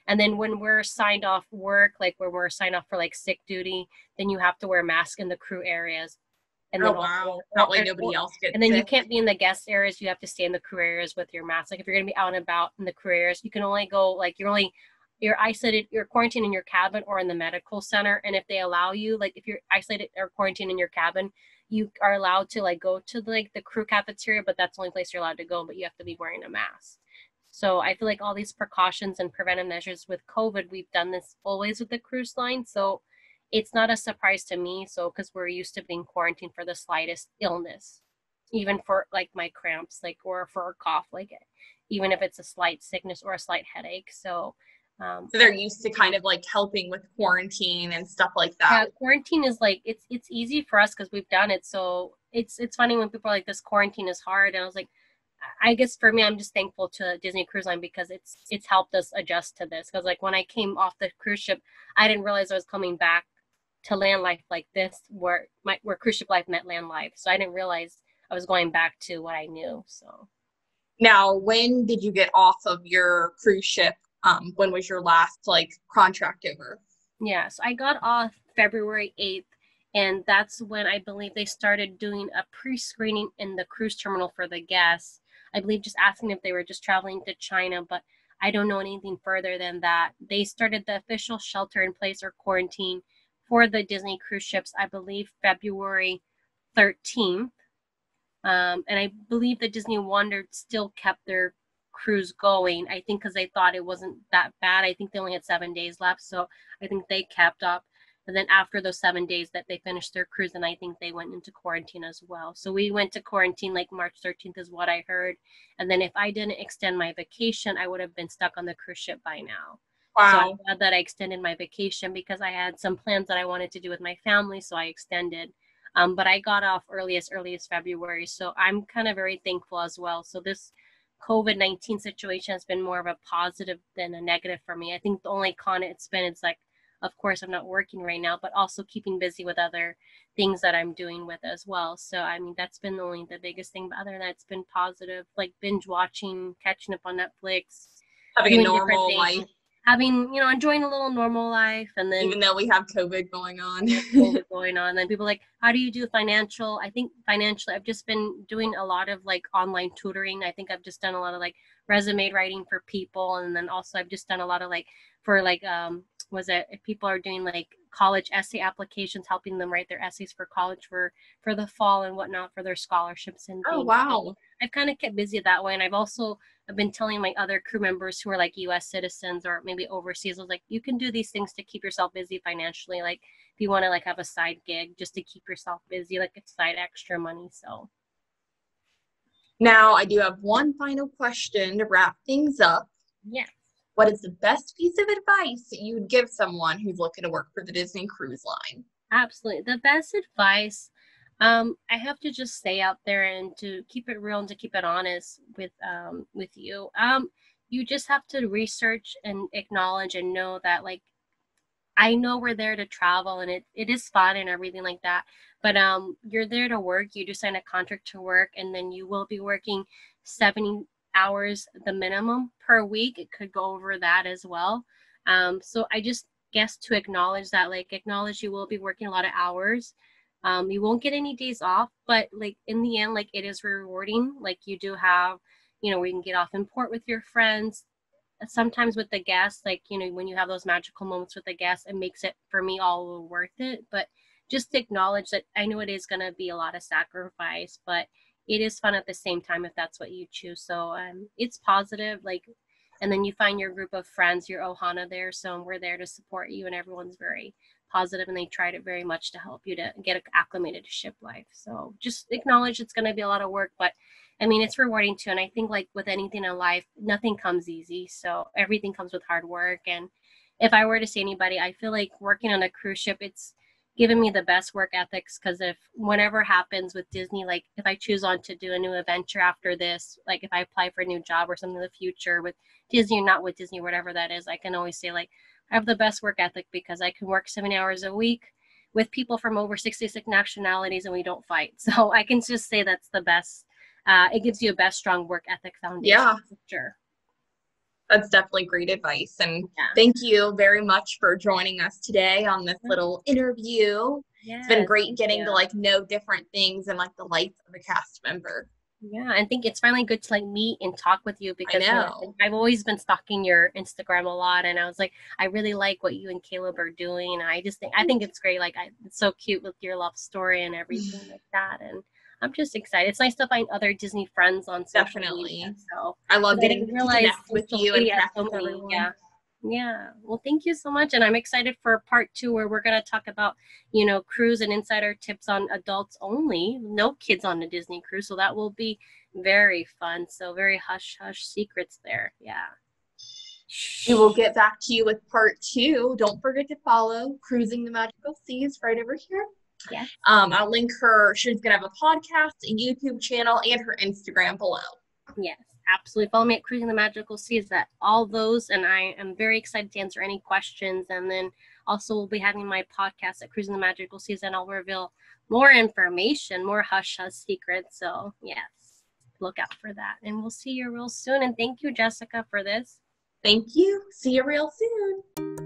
and then when we're signed off work, like when we're signed off for like sick duty, then you have to wear a mask in the crew areas. And then wow. That way nobody else gets and then sick. you can't be in the guest areas. You have to stay in the crew areas with your mask. Like if you're going to be out and about in the crew areas, you can only go, like you're isolated, you're quarantined in your cabin or in the medical center. And if they allow you, like if you're isolated or quarantined in your cabin, you are allowed to like go to like the crew cafeteria, but that's the only place you're allowed to go, but you have to be wearing a mask. So I feel like all these precautions and preventive measures with COVID, we've done this always with the cruise line. So it's not a surprise to me. So, because we're used to being quarantined for the slightest illness, even for like my cramps, like, or for a cough, like even if it's a slight sickness or a slight headache. So they're used to kind of like helping with quarantine and stuff like that. Yeah, quarantine is like it's easy for us because we've done it. So it's funny when people are like, this quarantine is hard, and I was like, I guess for me, I'm just thankful to Disney Cruise Line because it's helped us adjust to this. Because like when I came off the cruise ship, I didn't realize I was coming back to land life like this, where cruise ship life met land life. So I didn't realize I was going back to what I knew. So now, when did you get off of your cruise ship? When was your last like contract over? Yeah, so I got off February 8th, and that's when I believe they started doing a pre-screening in the cruise terminal for the guests. I believe just asking if they were just traveling to China, but I don't know anything further than that. They started the official shelter in place or quarantine for the Disney cruise ships, I believe February 13th. And I believe that Disney Wonder still kept their cruise going. I think because they thought it wasn't that bad. I think they only had 7 days left. So I think they kept up. And then after those 7 days that they finished their cruise, and I think they went into quarantine as well. So we went to quarantine like March 13th is what I heard. And then if I didn't extend my vacation, I would have been stuck on the cruise ship by now. Wow. So I'm glad that I extended my vacation because I had some plans that I wanted to do with my family. So I extended. But I got off early as February. So I'm kind of very thankful as well. So this COVID-19 situation has been more of a positive than a negative for me. I think the only con it's been, it's like, of course, I'm not working right now, but also keeping busy with other things that I'm doing with as well. So, I mean, that's been only the biggest thing. But other than that, it's been positive, like binge watching, catching up on Netflix. Having a normal life. Having, enjoying a little normal life. And then even though we have COVID going on. And then people are like, how do you do financial? I think financially, I've just been doing a lot of like online tutoring. I think I've just done a lot of like resume writing for people. And then also I've just done a lot of like, for like, if people are doing like college essay applications, helping them write their essays for college for the fall and whatnot for their scholarships and things. Oh, wow. So I've kind of kept busy that way. And I've been telling my other crew members who are like US citizens or maybe overseas, I was like, you can do these things to keep yourself busy financially. Like if you want to like have a side gig just to keep yourself busy, like it's side extra money. So now I do have one final question to wrap things up. Yeah. What is the best piece of advice that you would give someone who's looking to work for the Disney Cruise Line? Absolutely. The best advice, I have to just stay out there and to keep it real and to keep it honest with you. You just have to research and acknowledge and know that, like, I know we're there to travel and it is fun and everything like that. But you're there to work. You do sign a contract to work, and then you will be working 70 hours the minimum per week. It could go over that as well. So I just guess to acknowledge that, like, acknowledge you will be working a lot of hours. You won't get any days off, but like in the end, like it is rewarding. Like you do have, we can get off in port with your friends, sometimes with the guests, like, when you have those magical moments with the guests, it makes it for me all worth it. But just acknowledge that I know it is going to be a lot of sacrifice, but it is fun at the same time if that's what you choose. So it's positive, like, and then you find your group of friends, your ohana there, so we're there to support you, and everyone's very positive and they tried it very much to help you to get acclimated to ship life. So just acknowledge it's going to be a lot of work, but I mean, it's rewarding too. And I think, like with anything in life, nothing comes easy. So everything comes with hard work. And if I were to say anybody, I feel like working on a cruise ship, it's given me the best work ethics, because if whatever happens with Disney, like if I choose on to do a new adventure after this, like if I apply for a new job or something in the future with Disney or not with Disney, whatever that is, I can always say, like, I have the best work ethic because I can work 70 hours a week with people from over 66 nationalities and we don't fight. So I can just say that's the best. It gives you a best strong work ethic foundation. Yeah, for sure. That's definitely great advice. And Yeah. thank you very much for joining us today on this little interview. Yes, it's been great getting to like know different things and like the life of a cast member. Yeah, I think it's finally good to like meet and talk with you, because I know. I've always been stalking your Instagram a lot, and I was like, I really like what you and Caleb are doing. And I think it's great. Like, it's so cute with your love story and everything like that. And I'm just excited. It's nice to find other Disney friends on social Definitely. media. So I love I getting didn't to realize connect with social you and media has connect so with many. everyone. Yeah. Yeah. Well, thank you so much. And I'm excited for part 2, where we're going to talk about, cruise and insider tips on adults only, no kids on a Disney cruise. So that will be very fun. So very hush hush secrets there. Yeah. We will get back to you with part 2. Don't forget to follow Cruising the Magical Seas right over here. Yes. I'll link her. She's going to have a podcast, a YouTube channel, and her Instagram below. Yes, absolutely. Follow me at Cruising the Magical Seas, at all those. And I am very excited to answer any questions. And then also we'll be having my podcast at Cruising the Magical Seas, and I'll reveal more information, more hush hush secrets. So yes, look out for that. And we'll see you real soon. And thank you, Jessica, for this. Thank you. See you real soon.